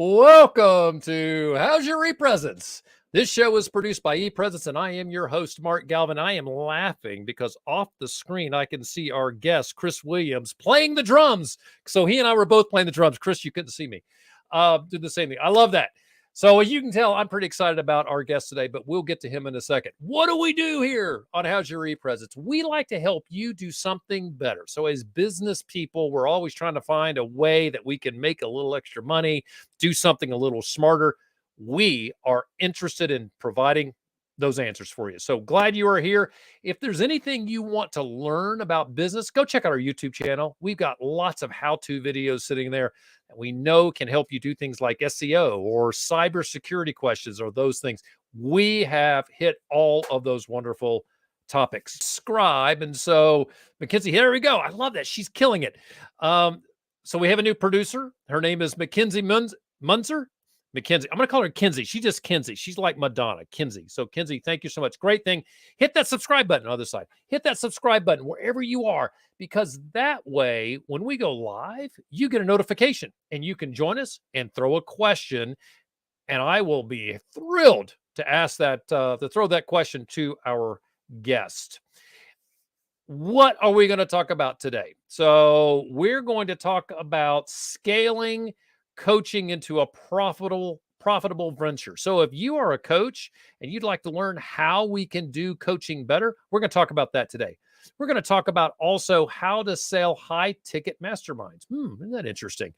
Welcome to How's Your ePresence? This show is produced by ePresence, and I am your host, Mark Galvin. I am laughing because off the screen, I can see our guest, Chris Williams, playing the drums. So he and I were both playing the drums. Chris, you couldn't see me. Do the same thing. I love that. So as you can tell, I'm pretty excited about our guest today, but we'll get to him in a second. What do we do here on How's Your ePresence? We like to help you do something better. So as business people, we're always trying to find a way that we can make a little extra money, do something a little smarter. We are interested in providing those answers for you. So glad you are here. If there's anything you want to learn about business, go check out our YouTube channel. We've got lots of how-to videos sitting there that we know can help you do things like SEO or cybersecurity questions or those things. We have hit all of those wonderful topics. Subscribe. And so, Mackenzie, here we go. I love that. She's killing it. So we have a new producer. Her name is Mackenzie Munzer. Mackenzie. I'm going to call her Kinsey. She's just Kinsey. She's like Madonna, Kinsey. So Kinsey, thank you so much. Great thing. Hit that subscribe button on the other side. Hit that subscribe button wherever you are, because that way, when we go live, you get a notification and you can join us and throw a question. And I will be thrilled to ask that, to throw that question to our guest. What are we going to talk about today? So we're going to talk about scaling coaching into a profitable venture. So if you are a coach and you'd like to learn how we can do coaching better, we're going to talk about that today. We're going to talk about also how to sell high ticket masterminds. Isn't that interesting?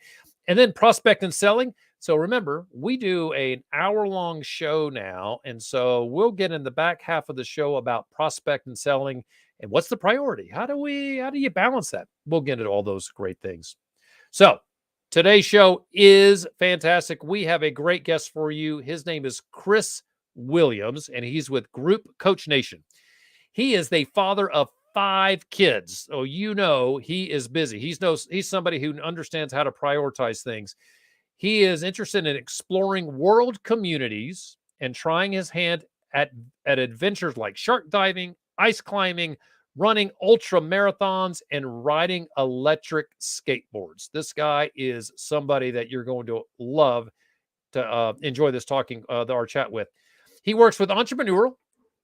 And then prospect and selling. So remember, we do an hour-long show now. And so we'll get in the back half of the show about prospect and selling and what's the priority. How do you balance that? We'll get into all those great things. So today's show is fantastic. We have a great guest for you. His name is Chris Williams, and he's with Group Coach Nation. He is the father of 5 kids. So you know he is busy. He's somebody who understands how to prioritize things. He is interested in exploring world communities and trying his hand at adventures like shark diving, ice climbing, running ultra marathons, and riding electric skateboards. This guy is somebody that you're going to love to enjoy this our chat with. He works with entrepreneurial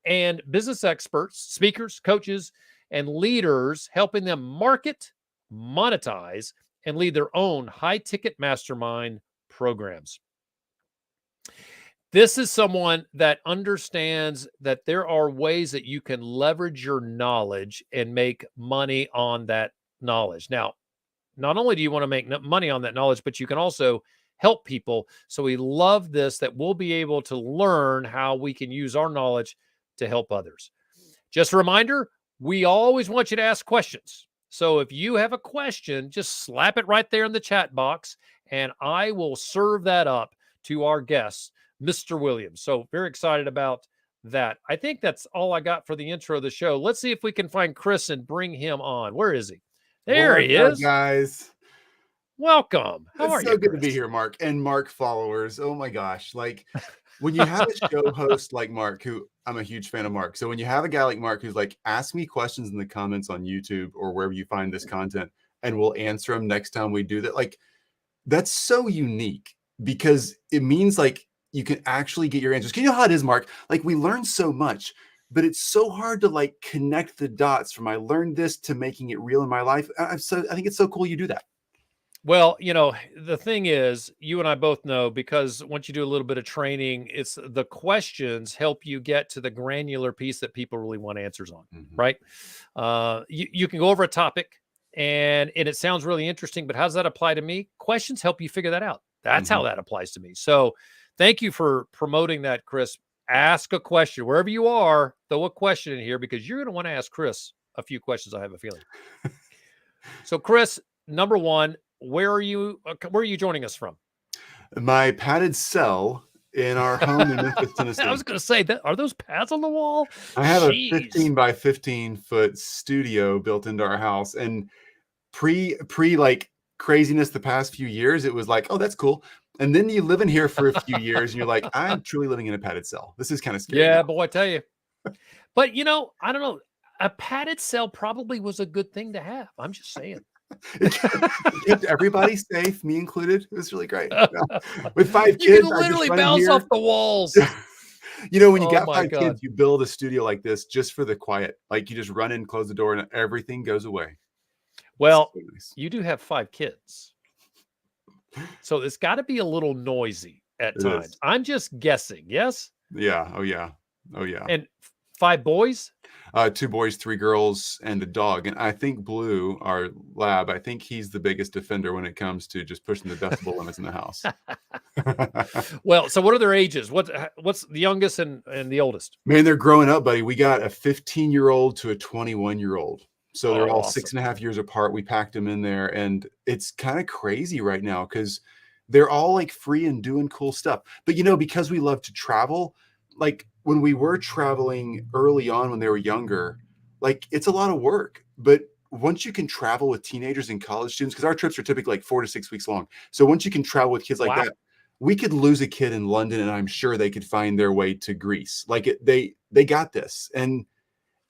and business experts, speakers, coaches, and leaders, helping them market, monetize, and lead their own high-ticket mastermind programs. This is someone that understands that there are ways that you can leverage your knowledge and make money on that knowledge. Now, not only do you want to make money on that knowledge, but you can also help people. So we love this, that we'll be able to learn how we can use our knowledge to help others. Just a reminder, we always want you to ask questions. So if you have a question, just slap it right there in the chat box, and I will serve that up to our guests, Mr. Williams. So very excited about that. I think that's all I got for the intro of the show. Let's see if we can find Chris and bring him on. Where is he? There he is. Guys. Welcome. How are you? It's so good to be here, Mark, and Mark followers. Oh my gosh. Like when you have a show host like Mark, who I'm a huge fan of Mark. So when you have a guy like Mark who's like, ask me questions in the comments on YouTube or wherever you find this content, and we'll answer them next time we do that. Like that's so unique because it means like you can actually get your answers. You know how it is, Mark? Like we learn so much, but it's so hard to like connect the dots from I learned this to making it real in my life. I think it's so cool you do that. Well, you know, the thing is, you and I both know, because once you do a little bit of training, it's the questions help you get to the granular piece that people really want answers on, right? You can go over a topic and it sounds really interesting, but how does that apply to me? Questions help you figure that out. That's how that applies to me. So thank you for promoting that, Chris. Ask a question wherever you are. Throw a question in here because you're going to want to ask Chris a few questions. I have a feeling. So, Chris, number one, where are you joining us from? My padded cell in our home in Memphis, Tennessee. I was going to say, that are those pads on the wall? I have a 15 by 15 foot studio built into our house, and pre like craziness the past few years, it was like, oh, that's cool. And then you live in here for a few years and you're like, I'm truly living in a padded cell. This is kind of scary. Yeah, boy, I tell you. But, you know, I don't know. A padded cell probably was a good thing to have. I'm just saying. It kept everybody safe, me included. It was really great. Yeah. With 5 You can kids, I just literally run in bounce off here. the walls. You know, when you Oh got my 5 God. kids, you build a studio like this just for the quiet. Like, you just run in, close the door, and everything goes away. It's Well, so nice. you do have 5 kids. So it's got to be a little noisy at It times. is. I'm just guessing. Yes? Yeah. Oh, yeah. Oh, yeah. And 5 boys? 2 boys, 3 girls, and a dog. And I think Blue, our lab, I think he's the biggest defender when it comes to just pushing the decibel limits in the house. Well, so what are their ages? What's the youngest and the oldest? Man, they're growing up, buddy. We got a 15-year-old to a 21-year-old. So they're Oh, all awesome. 6.5 years apart. We packed them in there, and it's kind of crazy right now because they're all like free and doing cool stuff. But you know, because we love to travel, like when we were traveling early on when they were younger, like it's a lot of work. But once you can travel with teenagers and college students, because our trips are typically like 4 to 6 weeks long. So once you can travel with kids like Wow. that, we could lose a kid in London, and I'm sure they could find their way to Greece. Like they got this, and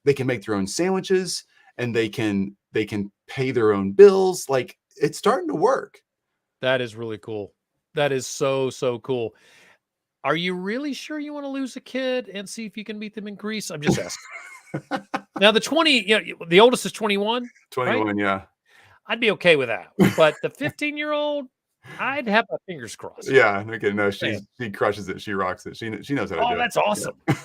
they can make their own sandwiches, and they can pay their own bills. Like it's starting to work. That is really cool. That is so, so cool. Are you really sure you want to lose a kid and see if you can meet them in Greece? I'm just asking. Now the 20, the oldest is 21, right? 21, yeah. I'd be okay with that. But the 15-year-old, I'd have my fingers crossed. Yeah, okay, no, Man, she crushes it. She rocks it. She knows how to oh, do it. that's awesome. Yeah.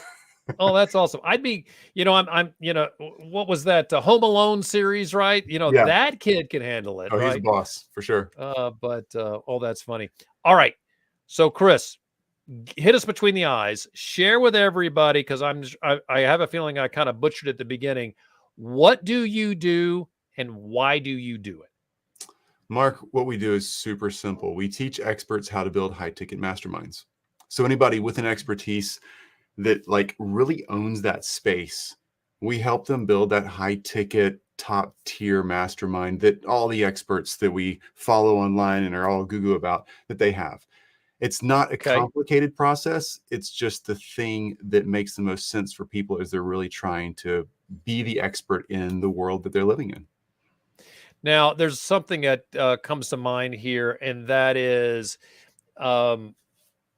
Oh, that's awesome. I'd be, what was that Home Alone series, right? Yeah. That kid can handle it, Oh, he's a right? boss for sure. Oh, that's funny. All right. So, Chris, hit us between the eyes. Share with everybody because I have a feeling I kind of butchered at the beginning. What do you do, and why do you do it? Mark, what we do is super simple. We teach experts how to build high ticket masterminds. So anybody with an expertise that like really owns that space, we help them build that high ticket top tier mastermind that all the experts that we follow online and are all goo about that they have. It's not a Okay. complicated process. It's just the thing that makes the most sense for people as they're really trying to be the expert in the world that they're living in. Now, there's something that comes to mind here, and that is, um,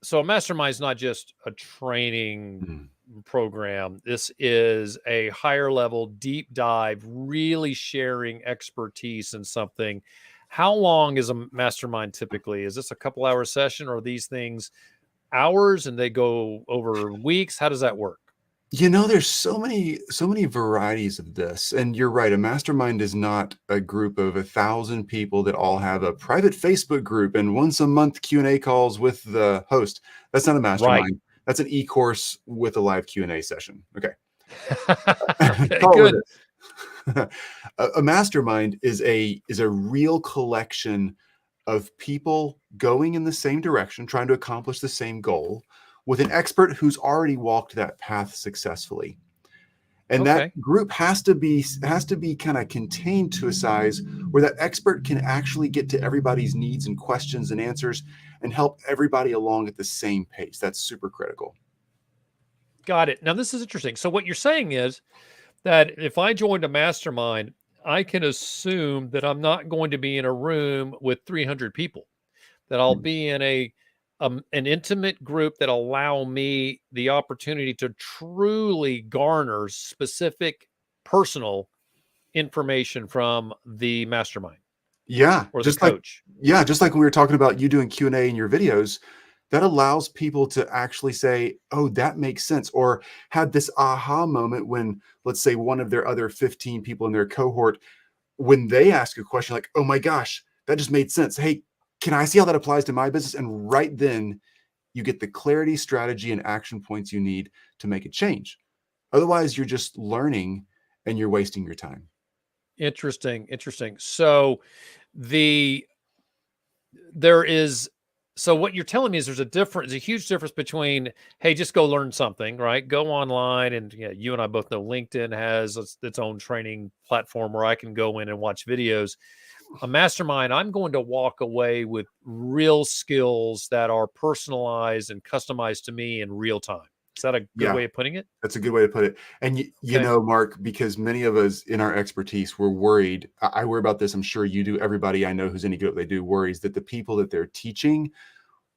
so a mastermind is not just a training Mm. program. This is a higher level, deep dive, really sharing expertise in something. How long is a mastermind typically? Is this a couple hour session, or are these things hours and they go over weeks? How does that work? You know, there's so many varieties of this. And you're right, a mastermind is not a group of 1,000 people that all have a private Facebook group and once a month Q&A calls with the host. That's not a Right. mastermind. That's an e-course with a live Q&A session. Okay. Okay, Call it good. this. A mastermind is a real collection of people going in the same direction, trying to accomplish the same goal with an expert who's already walked that path successfully. And that Okay. group has to be kind of contained to a size where that expert can actually get to everybody's needs and questions and answers and help everybody along at the same pace. That's super critical. Got it. Now, this is interesting. So, what you're saying is that if I joined a mastermind, I can assume that I'm not going to be in a room with 300 people, that I'll be in an intimate group that allow me the opportunity to truly garner specific personal information from the mastermind Yeah, or the just like coach. yeah, just like when we were talking about you doing Q&A in your videos, that allows people to actually say, "Oh, that makes sense," or had this aha moment when, let's say, one of their other 15 people in their cohort, when they ask a question like, "Oh my gosh, that just made sense. Hey, can I see how that applies to my business?" And right then, you get the clarity, strategy, and action points you need to make a change. Otherwise, you're just learning and you're wasting your time. Interesting, interesting. So the there is so what you're telling me is there's a huge difference between, hey, just go learn something, right? Go online, and you and I both know LinkedIn has its own training platform where I can go in and watch videos. A mastermind, I'm going to walk away with real skills that are personalized and customized to me in real time. Is that a good Yeah, way of putting it? that's a good way to put it. And you Okay. know, Mark, because many of us in our expertise, we're worried. I worry about this. I'm sure you do. Everybody I know who's any good at what they do worries that the people that they're teaching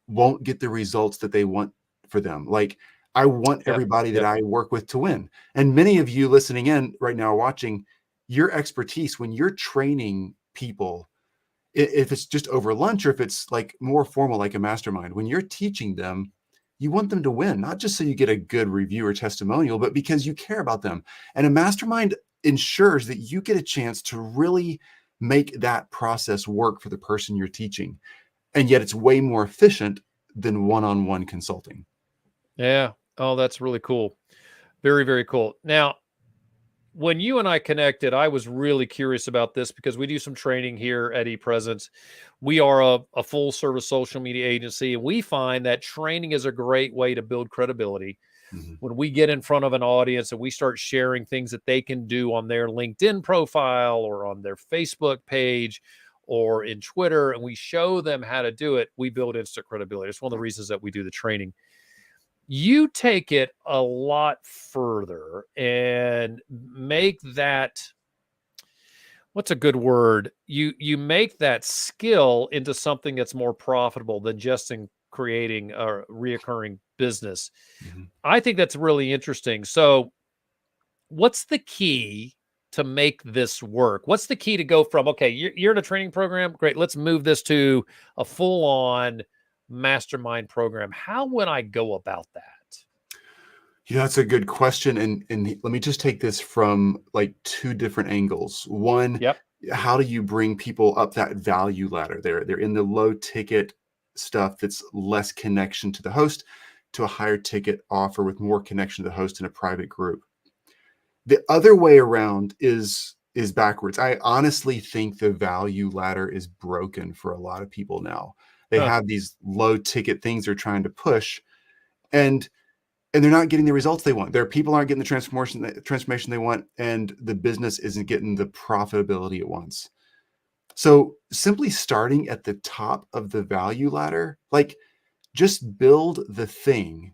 won't get the results that they want for them. Like, I want Yep. everybody that Yep. I work with to win. And many of you listening in right now, watching, your expertise when you're training people, if it's just over lunch or if it's like more formal, like a mastermind, when you're teaching them, you want them to win, not just so you get a good review or testimonial, but because you care about them. And a mastermind ensures that you get a chance to really make that process work for the person you're teaching. And yet it's way more efficient than one-on-one consulting. Yeah. Oh, that's really cool. Very, very cool. Now, when you and I connected, I was really curious about this because we do some training here at ePresence. We are a full service social media agency, and we find that training is a great way to build credibility. Mhm. When we get in front of an audience and we start sharing things that they can do on their LinkedIn profile or on their Facebook page or in Twitter, and we show them how to do it, we build instant credibility. It's one of the reasons that we do the training. You take it a lot further and make that, what's a good word? You make that skill into something that's more profitable than just in creating a reoccurring business. Mhm. I think that's really interesting. So, what's the key to make this work? What's the key to go from, okay, you're in a training program, great, let's move this to a full on mastermind program? How would I go about that? That's a good question. And let me just take this from like two different angles. One, Yep. how do you bring people up that value ladder? They're in the low ticket stuff that's less connection to the host to a higher ticket offer with more connection to the host in a private group. The other way around is backwards. I honestly think the value ladder is broken for a lot of people now. They Huh. have these low ticket things they're trying to push, and they're not getting the results they want. Their people aren't getting the transformation they want, and the business isn't getting the profitability it wants. So simply starting at the top of the value ladder, like, just build the thing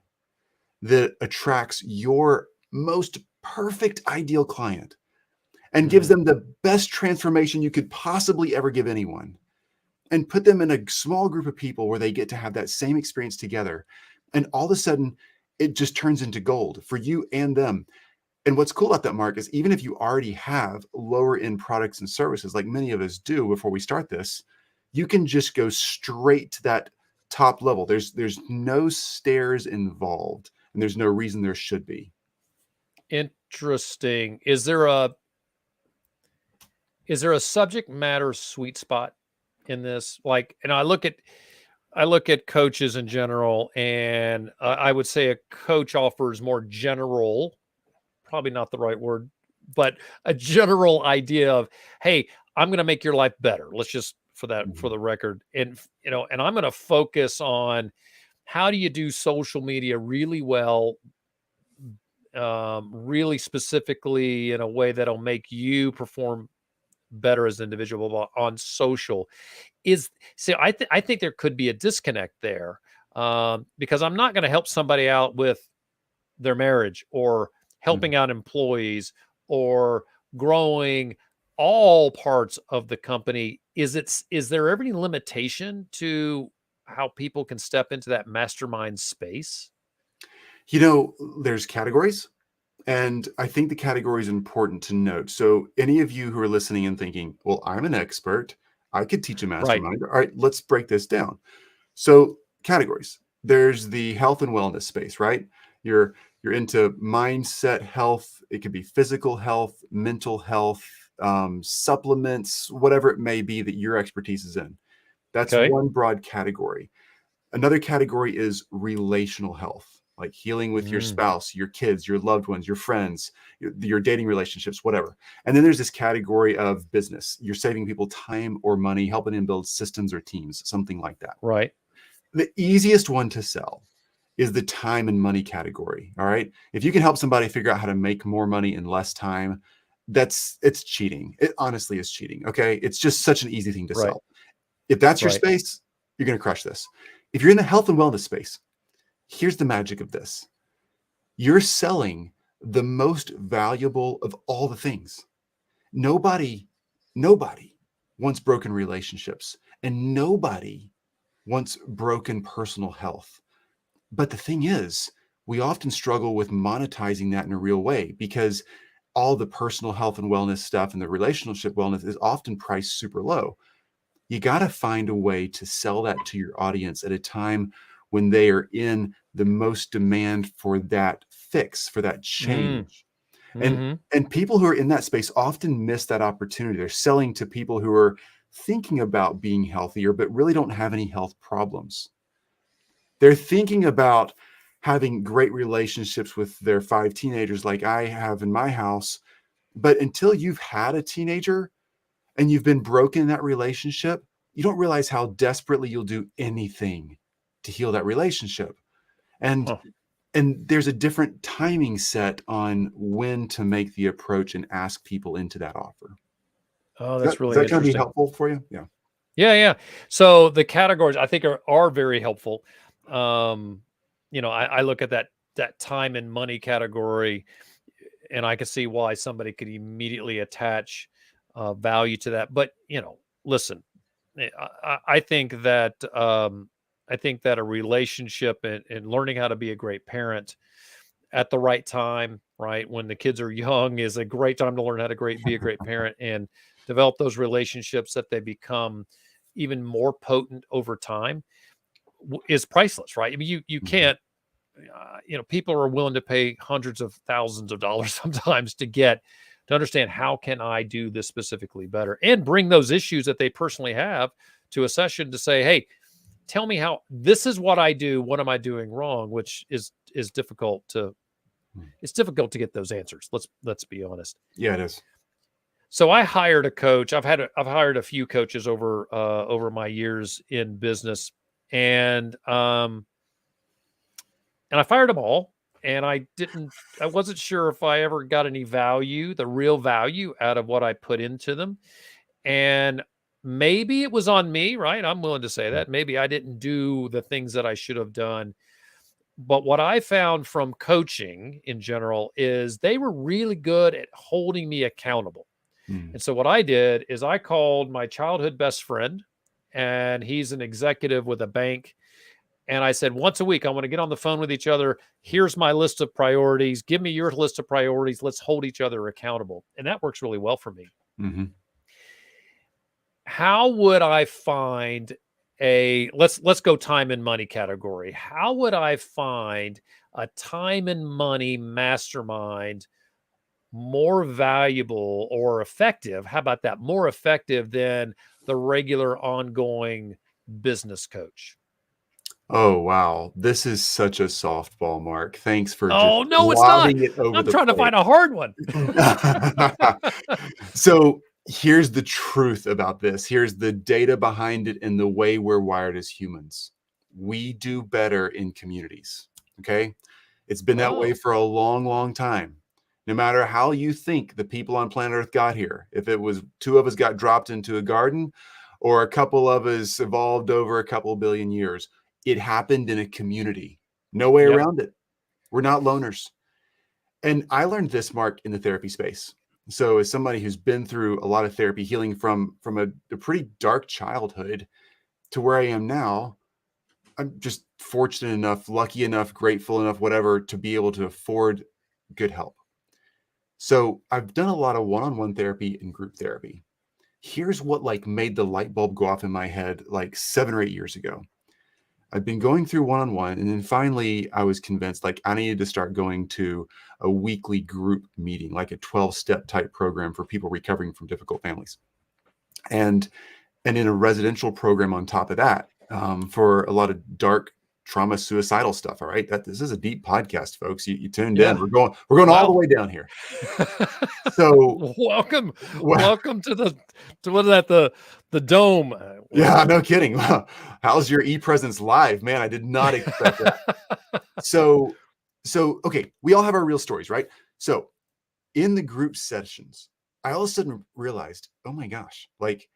that attracts your most perfect ideal client and gives Mm, them the best transformation you could possibly ever give anyone, and put them in a small group of people where they get to have that same experience together. And all of a sudden, it just turns into gold for you and them. And what's cool about that, Mark, is even if you already have lower end products and services, like many of us do before we start this, you can just go straight to that top level. There's no stairs involved, and there's no reason there should be. interesting. Is there a subject matter sweet spot in this? Like, and I look at coaches in general, and I would say a coach offers more general, probably not the right word, but a general idea of, hey, I'm going to make your life better. Let's just for that for Mhm. the record, and and I'm going to focus on how do you do social media really well, really specifically in a way that'll make you perform better as an individual on social. Is so I think there could be a disconnect there, because I'm not going to help somebody out with their marriage or Mhm. helping out employees or growing all parts of the company. Is there ever any limitation to how people can step into that mastermind space? There's categories. And I think the category is important to note. So, any of you who are listening and thinking, well, I'm an expert, I could teach a Right. mastermind. All right, let's break this down. So, categories. There's the health and wellness space, right? You're you're into mindset health. It could be physical health, mental health, supplements, whatever it may be that your expertise is in. That's Okay. one broad category. Another category is relational health, like healing with your Mm, spouse, your kids, your loved ones, your friends, your dating relationships, whatever. And then there's this category of business. You're saving people time or money, helping them build systems or teams, something like that. right. The easiest one to sell is the time and money category. All right. If you can help somebody figure out how to make more money in less time, it's cheating. It honestly is cheating. Okay. It's just such an easy thing to Right. sell. If that's your Right. space, you're going to crush this. If you're in the health and wellness space, here's the magic of this. You're selling the most valuable of all the things. Nobody, nobody wants broken relationships, and nobody wants broken personal health. But the thing is, we often struggle with monetizing that in a real way because all the personal health and wellness stuff and the relationship wellness is often priced super low. You got to find a way to sell that to your audience at a time when they are in the most demand for that fix, for that Mm, change. And hmm. and people who are in that space often miss that opportunity. They're selling to people who are thinking about being healthier, but really don't have any health problems. They're thinking about having great relationships with their 5 teenagers like I have in my house. But until you've had a teenager and you've been broken in that relationship, you don't realize how desperately you'll do anything to heal that relationship. And Huh. and there's a different timing set on when to make the approach and ask people into that offer. Oh, Is that, that's is really that going to be interesting. helpful for you? Yeah. Yeah, yeah. So the categories I think are very helpful. Um, I look at that time and money category, and I can see why somebody could immediately attach value to that. But listen, I think that a relationship and learning how to be a great parent at the right time, right when the kids are young, is a great time to learn how to be a great parent and develop those relationships that they become even more potent over time is priceless, right? I mean, you Mhm. can't people are willing to pay hundreds of thousands of dollars sometimes to understand how can I do this specifically better and bring those issues that they personally have to a session to say, hey, tell me how this is what I do. What am I doing wrong? Which is difficult to it's difficult to get those answers. Let's be honest. Yeah, it is. So I hired a coach. I've hired a few coaches over my years in business, and I fired them all. And I wasn't sure if I ever got any value, the real value out of what I put into them. And maybe it was on me, right? I'm willing to say that. Maybe I didn't do the things that I should have done. But what I found from coaching in general is they were really good at holding me accountable. Mm. And so what I did is I called my childhood best friend, and he's an executive with a bank. And I said, once a week, I want to get on the phone with each other. Here's my list of priorities. Give me your list of priorities. Let's hold each other accountable. And that works really well for me. Mm-hmm. How would I find let's go time and money category. How would I find a time and money mastermind more valuable or effective? How about that? More effective than the regular ongoing business coach. Oh, wow. This is such a softball, Mark. Thanks for just Oh, no, it's not. lobbing it over I'm the trying to plate. find a hard one. So here's the truth about this. Here's the data behind it and the way we're wired as humans. We do better in communities. Okay. It's been that way Oh, for a long, long time. No matter how you think the people on planet Earth got here, if it was two of us got dropped into a garden or a couple of us evolved over a couple billion years, it happened in a community. No way yep. around it. We're not loners. And I learned this, Mark, in the therapy space. So as somebody who's been through a lot of therapy, healing from a pretty dark childhood to where I am now, I'm just fortunate enough, lucky enough, grateful enough, whatever, to be able to afford good help. So I've done a lot of one-on-one therapy and group therapy. Here's what like made the light bulb go off in my head like 7 or 8 years ago. I've been going through one-on-one, and then finally I was convinced like I needed to start going to a weekly group meeting, like a 12-step type program for people recovering from difficult families. And in a residential program on top of that, for a lot of dark trauma, suicidal stuff. All right. This is a deep podcast, folks. You tuned in. Yeah. We're going all the Wow. way down here. So welcome, well, welcome to what is that? The dome. yeah, no kidding. How's your e-presence live? Man, I did not expect that. So, okay, we all have our real stories, right? So in the group sessions, I all of a sudden realized, oh my gosh, like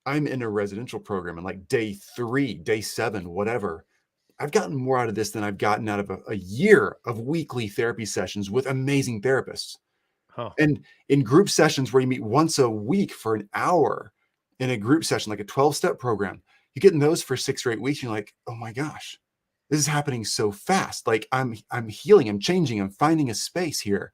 I'm in a residential program and like day 3, day 7, whatever, I've gotten more out of this than I've gotten out of a year of weekly therapy sessions with amazing therapists. Huh. And in group sessions where you meet once a week for an hour in a group session, like a 12-step program, you get in those for 6 or 8 weeks. And you're like, oh my gosh, this is happening so fast. Like I'm healing, I'm changing, I'm finding a space here.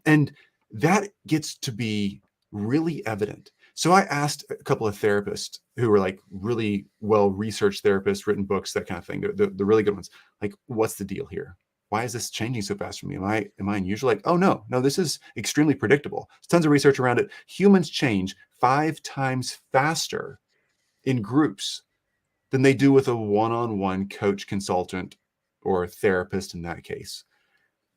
And that gets to be really evident. So I asked a couple of therapists who were like really well-researched therapists, written books, that kind of thing, the really good ones, like, what's the deal here? Why is this changing so fast for me? Am I unusual? Like, oh no, this is extremely predictable. There's tons of research around it. Humans change 5 times faster in groups than they do with a one-on-one coach, consultant, or therapist in that case.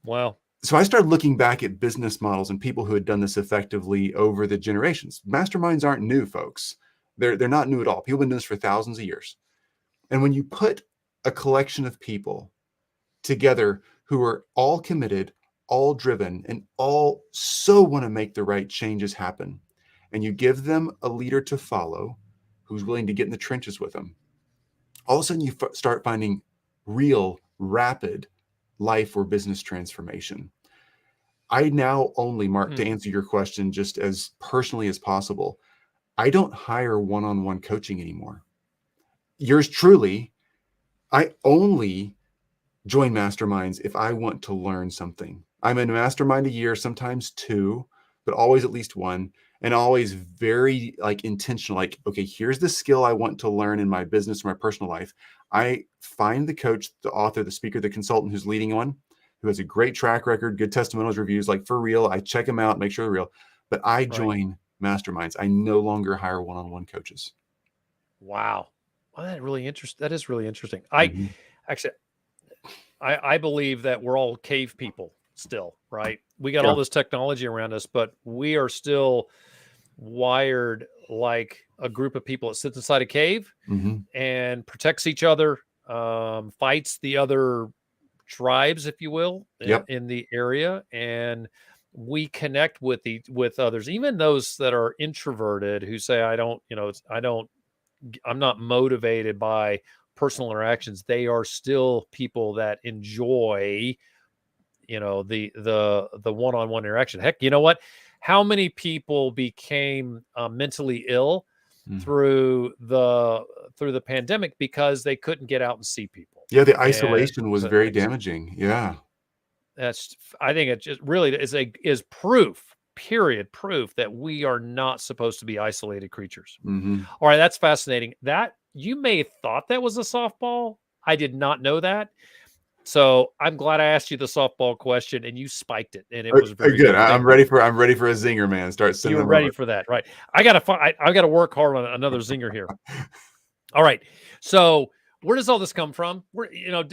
Wow. So I started looking back at business models and people who had done this effectively over the generations. Masterminds aren't new, folks. They're not new at all. People have been doing this for thousands of years. And when you put a collection of people together who are all committed, all driven, and all so want to make the right changes happen, and you give them a leader to follow who's willing to get in the trenches with them, all of a sudden you start finding real, rapid life or business transformation. I now only, Mark, to answer your question just as personally as possible, I don't hire one-on-one coaching anymore. Yours truly, I only join masterminds if I want to learn something. I'm in a mastermind a year, sometimes 2, but always at least 1, and always very like intentional. Like, okay, here's the skill I want to learn in my business or my personal life. I find the coach, the author, the speaker, the consultant who's leading one, who has a great track record, good testimonials, reviews, like for real. I check them out, make sure they're real. But I join masterminds. I no longer hire one-on-one coaches. Wow. Well, that is really interesting. Mhm. I believe that we're all cave people still, right? We got Yeah. all this technology around us, but we are still wired like a group of people that sits inside a cave Mhm. and protects each other, fights the other tribes, if you will, Yep. in the area, and we connect with others, even those that are introverted who say, I'm not motivated by personal interactions. They are still people that enjoy, the one-on-one interaction. Heck, you know what? How many people became mentally ill Mm. through the pandemic because they couldn't get out and see people? Yeah, the And isolation was the very things damaging. Yeah. I think it just really is proof, period, proof that we are not supposed to be isolated creatures. Mhm. All right, that's fascinating. That you may have thought that was a softball. I did not know that. So I'm glad I asked you the softball question and you spiked it, and it was very Good. good. I'm Thank you. ready for a zinger, man. Start You sending were them ready over. for that, right? I gotta work hard on another zinger here. All right. So where does all this come from?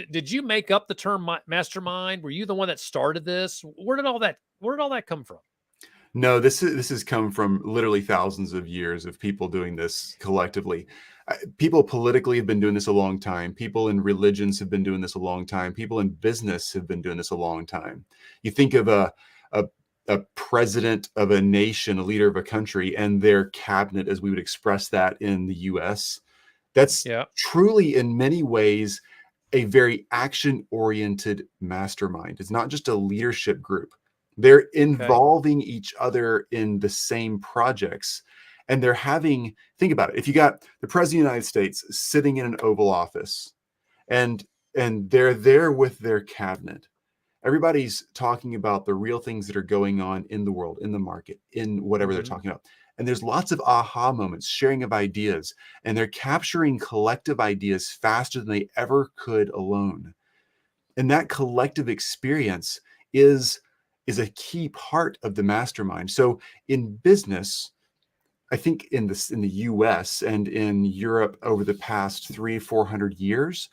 Did you make up the term mastermind? Were you the one that started this? Where did all that come from? No, this has come from literally thousands of years of people doing this collectively. People politically have been doing this a long time. People in religions have been doing this a long time. People in business have been doing this a long time. You think of a, a president of a nation, a leader of a country, and their cabinet, as we would express that in the US. That's Yeah. truly, in many ways, a very action-oriented mastermind. It's not just a leadership group. They're Okay. involving each other in the same projects. And they're think about it. If you got the president of the United States sitting in an Oval Office and they're there with their cabinet, everybody's talking about the real things that are going on in the world, in the market, in whatever they're Mhm. talking about. And there's lots of aha moments, sharing of ideas, and they're capturing collective ideas faster than they ever could alone. And that collective experience is a key part of the mastermind. So in business, I think in the US and in Europe over the past 300-400 years,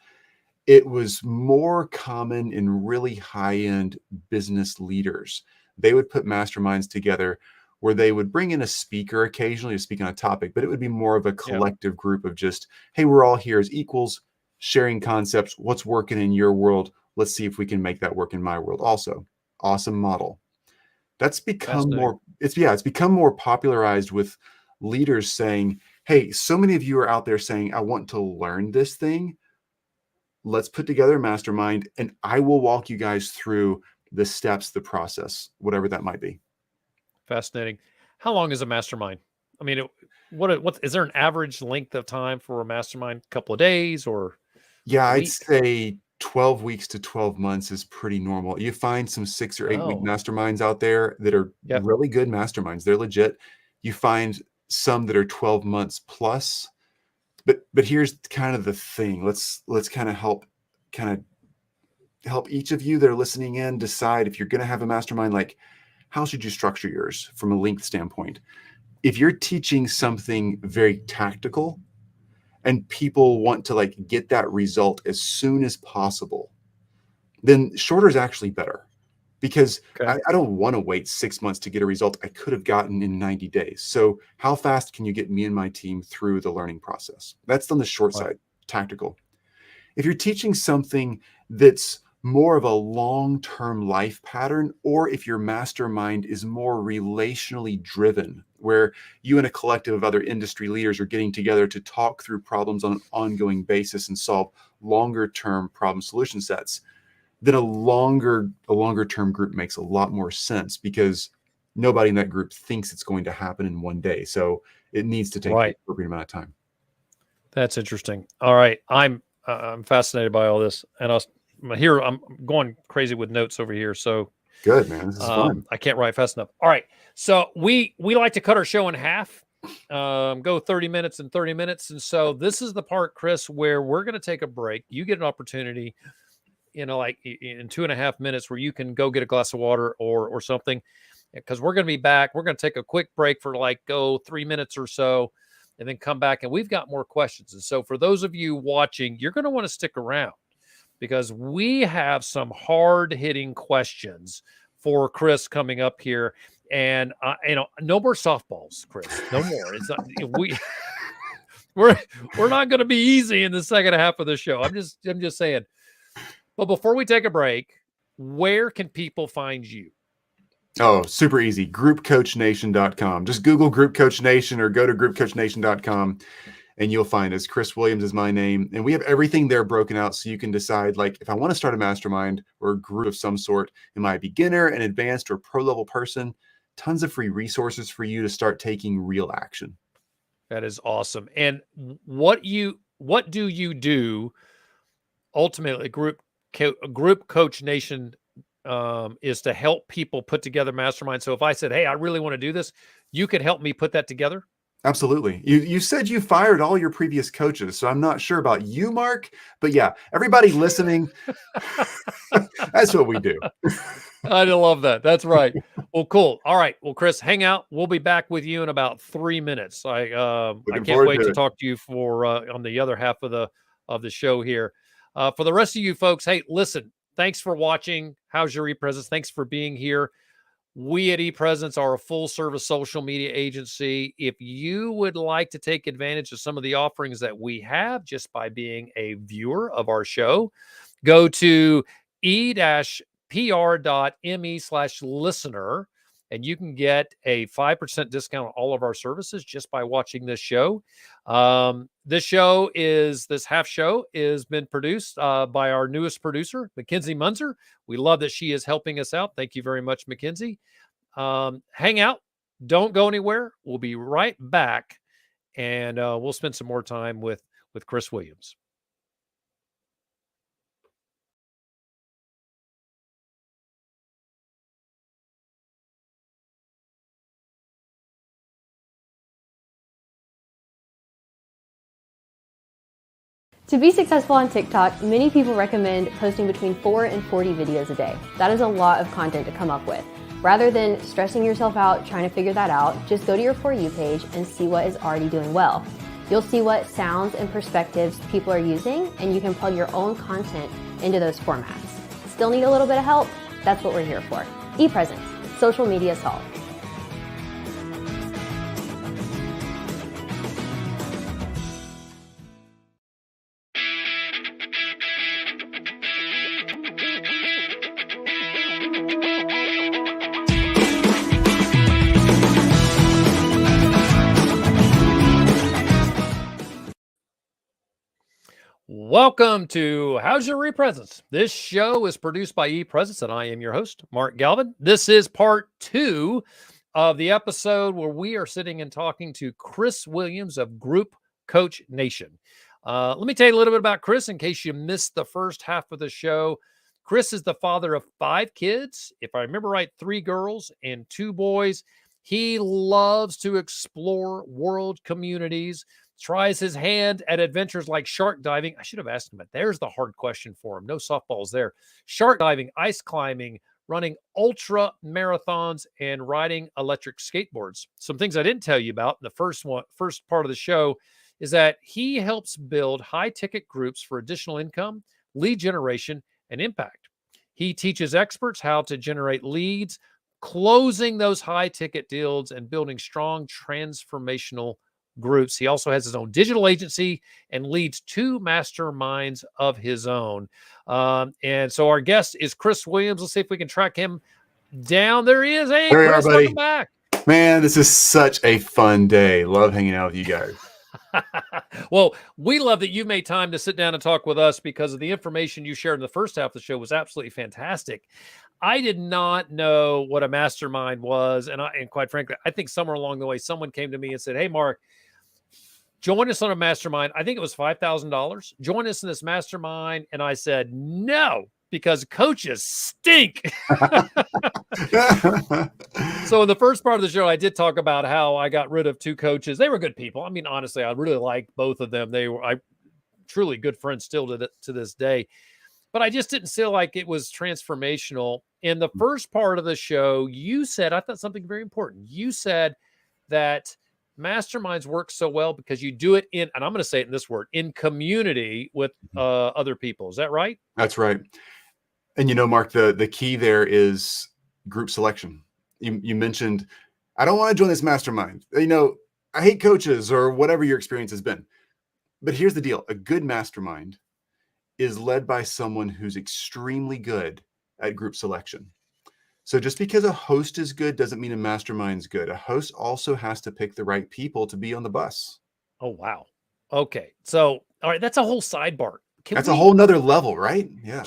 it was more common in really high-end business leaders. They would put masterminds together where they would bring in a speaker occasionally to speak on a topic, but it would be more of a Yep. collective group of just, hey, we're all here as equals, sharing concepts. What's working in your world? Let's see if we can make that work in my world also. Awesome model. That's become Fascinating. it's become more popularized with leaders saying, hey, so many of you are out there saying, I want to learn this thing. let's put together a mastermind, and I will walk you guys through the steps, the process, whatever that might be. Fascinating. How long is a mastermind? I mean, what is there an average length of time for a mastermind? A couple of days or Yeah, a I'd week? say 12 weeks to 12 months is pretty normal. You find some 6 or 8 week Oh, masterminds out there that are yep. really good masterminds. They're legit. You find some that are 12 months plus. But here's kind of the thing. Let's kind of help each of you that are listening in decide if you're going to have a mastermind, like how should you structure yours from a length standpoint. If you're teaching something very tactical and people want to like get that result as soon as possible, then shorter is actually better, because Okay. I don't want to wait 6 months to get a result I could have gotten in 90 days. So how fast can you get me and my team through the learning process? That's on the short Right. side, tactical. If you're teaching something that's more of a long-term life pattern, or if your mastermind is more relationally driven, where you and a collective of other industry leaders are getting together to talk through problems on an ongoing basis and solve longer term problem solution sets, then a longer term group makes a lot more sense, because nobody in that group thinks it's going to happen in one day. So it needs to take the Right. appropriate amount of time. That's interesting. All right. I'm fascinated by all this, and I'm going crazy with notes over here. So Good, man. This is fun. I can't write fast enough. All right. So we like to cut our show in half, go 30 minutes and 30 minutes. And so this is the part, Chris, where we're going to take a break. You get an opportunity, like in 2.5 minutes where you can go get a glass of water or something, because we're going to be back. We're going to take a quick break for 3 minutes or so, and then come back. And we've got more questions. And so for those of you watching, you're going to want to stick around, because we have some hard hitting questions for Chris coming up here. And no more softballs, Chris. No more. It's not, we're not going to be easy in the second half of the show. I'm just saying. But before we take a break, where can people find you? Oh, super easy. Groupcoachnation.com. Just Google Group Coach Nation or go to groupcoachnation.com and you'll find us. Chris Williams is my name. And we have everything there broken out so you can decide, like, if I want to start a mastermind or a group of some sort, am I a beginner, an advanced, or pro level person? Tons of free resources for you to start taking real action. That is awesome. And what do you do ultimately? Group Coach Nation is to help people put together masterminds. So if I said, hey, I really want to do this, you could help me put that together? Absolutely. You said you fired all your previous coaches, so I'm not sure about you, Mark, but yeah, everybody listening, that's what we do. I love that. That's right. Well, cool. All right. Well, Chris, hang out. We'll be back with you in about 3 minutes. I can't wait to talk to you for on the other half of the show here. For the rest of you folks, hey, listen, thanks for watching. How's your ePresence? Thanks for being here. We at ePresence are a full-service social media agency. If you would like to take advantage of some of the offerings that we have just by being a viewer of our show, go to e-pr.me/listener, and you can get a 5% discount on all of our services just by watching this show. This half show has been produced by our newest producer, Mackenzie Munzer. We love that she is helping us out. Thank you very much, Mackenzie. Hang out. Don't go anywhere. We'll be right back, and we'll spend some more time with Chris Williams. To be successful on TikTok, many people recommend posting between 4 and 40 videos a day. That is a lot of content to come up with. Rather than stressing yourself out trying to figure that out, just go to your For You page and see what is already doing well. You'll see what sounds and perspectives people are using, and you can plug your own content into those formats. Still need a little bit of help? That's what we're here for. ePresence, social media solved. Welcome to How's Your ePresence? This show is produced by ePresence, and I am your host, Mark Galvin. This is part 2 of the episode where we are sitting and talking to Chris Williams of Group Coach Nation. Let me tell you a little bit about Chris in case you missed the first half of the show. Chris is the father of 5 kids. If I remember right, 3 girls and 2 boys. He loves to explore world communities, tries his hand at adventures like shark diving. I should have asked him, but there's the hard question for him. No softballs there. Shark diving, ice climbing, running ultra marathons, and riding electric skateboards. Some things I didn't tell you about in the first part of the show is that he helps build high ticket groups for additional income, lead generation, and impact. He teaches experts how to generate leads, closing those high ticket deals, and building strong transformational groups. He also has his own digital agency and leads 2 masterminds of his own. And so our guest is Chris Williams. Let's see if we can track him down. There he is. Hey, There you Chris, are, buddy. welcome back. Man, this is such a fun day. Love hanging out with you guys. Well, we love that you made time to sit down and talk with us because of the information you shared in the first half of the show was absolutely fantastic. I did not know what a mastermind was. And quite frankly, I think somewhere along the way, someone came to me and said, hey, Mark, join us on a mastermind. I think it was $5,000. Join us in this mastermind. And I said, no, because coaches stink. So in the first part of the show, I did talk about how I got rid of 2 coaches. They were good people. I mean, honestly, I really liked both of them. They were truly good friends still to this day. But I just didn't feel like it was transformational. In the first part of the show, you said, I thought something very important. You said that masterminds work so well because you do it in, and I'm going to say it in this word, in community with other people. Is that right? That's right. And you know, Mark, the key there is group selection. You mentioned, I don't want to join this mastermind. You know, I hate coaches or whatever your experience has been. But here's the deal. A good mastermind is led by someone who's extremely good at group selection. So just because a host is good doesn't mean a mastermind's good. A host also has to pick the right people to be on the bus. Oh, wow. Okay. So, all right, that's a whole sidebar. That's a whole nother level, right? Yeah.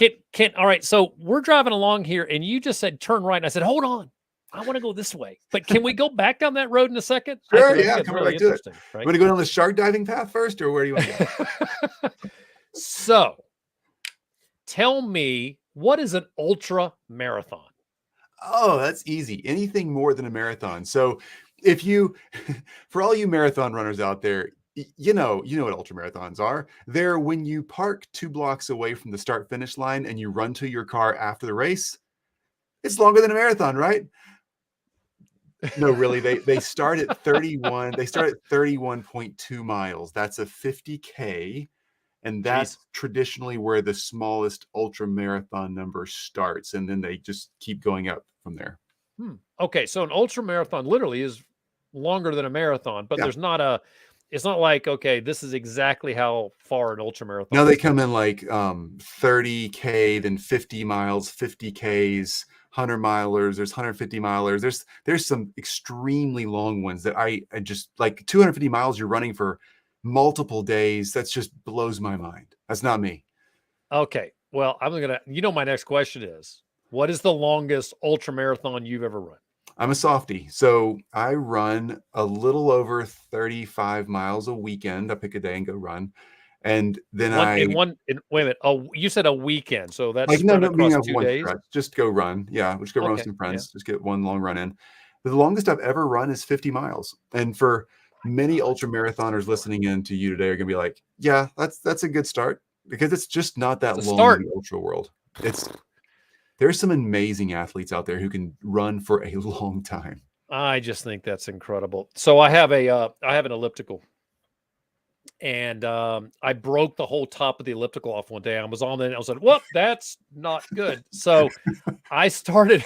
All right. So we're driving along here and you just said, turn right. And I said, hold on. I want to go this way, but can we go back down that road in a second? Sure. Yeah. Come right to it. Right? You want to go down the shark diving path first, or where do you want to go? So tell me, what is an ultra marathon? Oh, that's easy. Anything more than a marathon. So if you, for all you marathon runners out there, you know what ultra marathons are. They're when you park 2 blocks away from the start finish line and you run to your car after the race. It's longer than a marathon, right? No, really. They start at 31. They start at 31.2 miles. That's a 50K. And that's traditionally where the smallest ultra marathon number starts. And then they just keep going up from there. Okay. So an ultra marathon literally is longer than a marathon, but there's not it's not like, okay, this is exactly how far an ultra marathon. Now they come in like 30K, then 50 miles, 50Ks, 100 milers. There's 150 milers. There's some extremely long ones that I just like 250 miles you're running for multiple days. That's just blows my mind. That's not me. Okay. Well, my next question is, what is the longest ultra marathon you've ever run? I'm a softie. So I run a little over 35 miles a weekend. I pick a day and go run. And then wait a minute. Oh, you said a weekend. So that's like, across 2 days. Stretch. Just go run. Yeah. We'll just go run with some friends. Just get one long run in. The longest I've ever run is 50 miles. And for many ultra marathoners listening in to you today are going to be like, yeah, that's a good start, because it's just not that long in the ultra world. There's some amazing athletes out there who can run for a long time. I just think that's incredible. So I have an elliptical, and I broke the whole top of the elliptical off one day. I was on it and I was like, well, that's not good. So I started,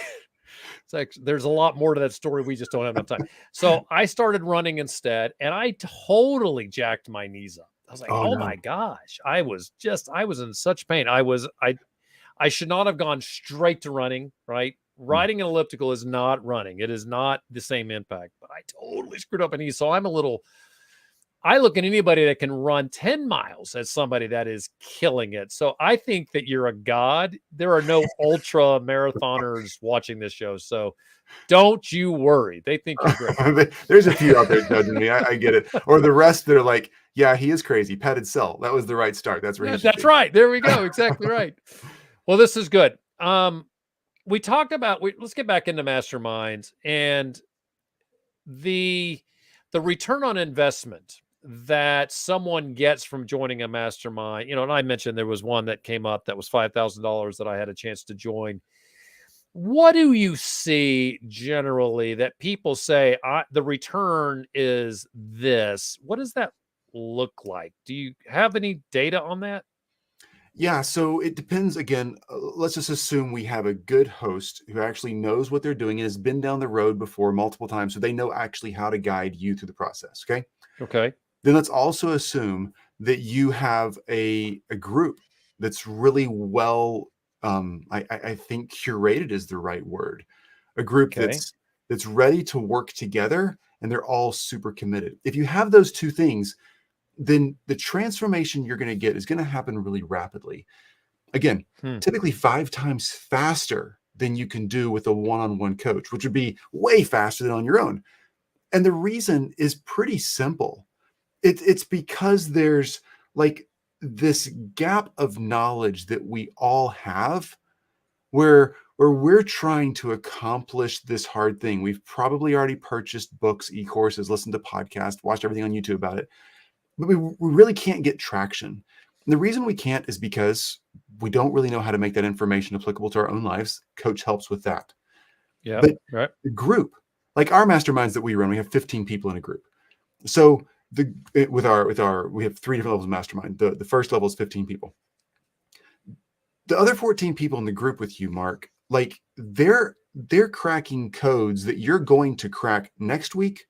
it's like, there's a lot more to that story. We just don't have enough time. So I started running instead, and I totally jacked my knees up. I was like, oh my gosh, I was in such pain. I should not have gone straight to running, right? Riding an elliptical is not running. It is not the same impact, but I totally screwed up my knees. So I'm a little I look at anybody that can run 10 miles as somebody that is killing it. So I think that you're a god. There are no ultra marathoners watching this show. So don't you worry. They think you're great. There's a few out there judging me. I get it. Or the rest, they're like, yeah, he is crazy. Petted cell. That was the right start. That's where he should That's be. right. There we go. Exactly right. Well, this is good. We talked about, let's get back into masterminds and the return on investment that someone gets from joining a mastermind. And I mentioned there was one that came up that was $5,000 that I had a chance to join. What do you see generally that people say the return is this? What does that look like? Do you have any data on that? Yeah, so it depends. Again, let's just assume we have a good host who actually knows what they're doing and has been down the road before multiple times, so they know actually how to guide you through the process. Okay. Okay. Then let's also assume that you have a group that's really well, I think curated is the right word. A group Okay. that's ready to work together and they're all super committed. If you have those two things, then the transformation you're going to get is going to happen really rapidly. Again, typically 5 times faster than you can do with a one-on-one coach, which would be way faster than on your own. And the reason is pretty simple. It's because there's like this gap of knowledge that we all have where we're trying to accomplish this hard thing. We've probably already purchased books, e-courses, listened to podcasts, watched everything on YouTube about it, but we really can't get traction. And the reason we can't is because we don't really know how to make that information applicable to our own lives. Coach helps with that. Yeah. But right. the group, like our masterminds that we run, we have 15 people in a group. So we have 3 different levels of mastermind. The first level is 15 people. The other 14 people in the group with you, Mark, like they're cracking codes that you're going to crack next week,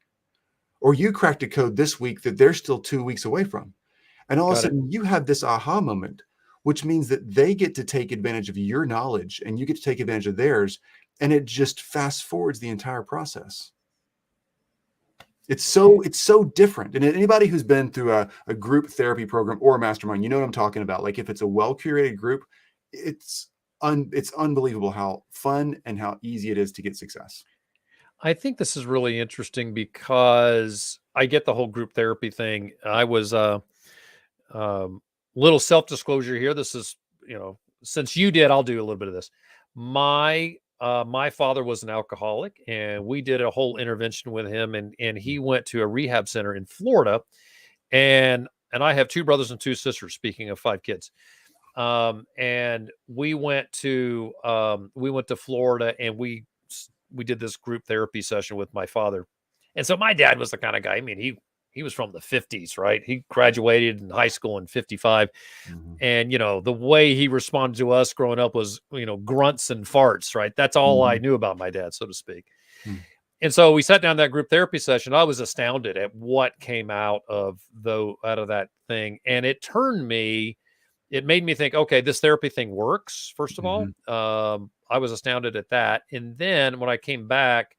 or you cracked a code this week that they're still 2 weeks away from. And all of a sudden you have this aha moment, which means that they get to take advantage of your knowledge and you get to take advantage of theirs. And it just fast forwards the entire process. It's so different. And anybody who's been through a group therapy program or a mastermind, you know what I'm talking about. Like if it's a well-curated group, it's unbelievable how fun and how easy it is to get success. I think this is really interesting because I get the whole group therapy thing. I was little self-disclosure here. This is, since you did, I'll do a little bit of this. My father was an alcoholic and we did a whole intervention with him and he went to a rehab center in Florida and I have 2 brothers and 2 sisters, speaking of 5 kids. And we went to Florida and we did this group therapy session with my father. And so my dad was the kind of guy, I mean, he was from the 50s, right? He graduated in high school in 55. Mm-hmm. And, the way he responded to us growing up was, grunts and farts, right? That's all I knew about my dad, so to speak. Mm-hmm. And so we sat down that group therapy session. I was astounded at what came out of that thing. And it made me think, okay, this therapy thing works, first of all. I was astounded at that. And then when I came back,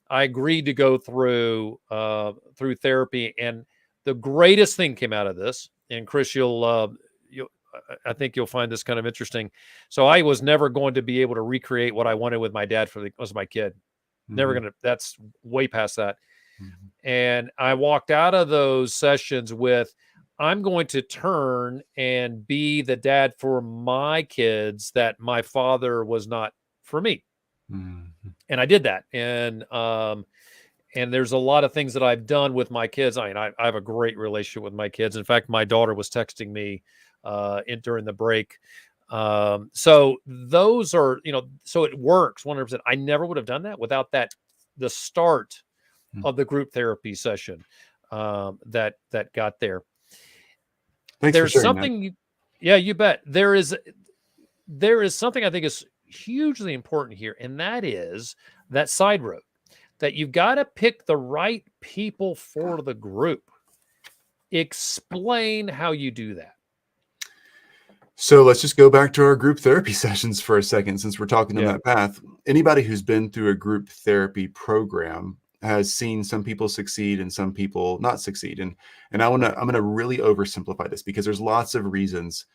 I agreed to go through therapy. And the greatest thing came out of this, and Chris, I think you'll find this kind of interesting. So I was never going to be able to recreate what I wanted with my dad was my kid. Never going to, that's way past that. And I walked out of those sessions with, I'm going to turn and be the dad for my kids that my father was not for me. And I did that. And there's a lot of things that I've done with my kids. I mean, I have a great relationship with my kids. In fact, my daughter was texting me during the break. So those are, so it works 100%. I never would have done that without the start of the group therapy session that got there. Thanks There's for sharing something, that. Yeah, you bet. There is something I think is hugely important here, and that is that side road, that you've got to pick the right people for the group. Explain how you do that. So let's just go back to our group therapy sessions for a second, since we're talking on that path. Anybody who's been through a group therapy program has seen some people succeed and some people not succeed. And I'm going to really oversimplify this because there's lots of reasons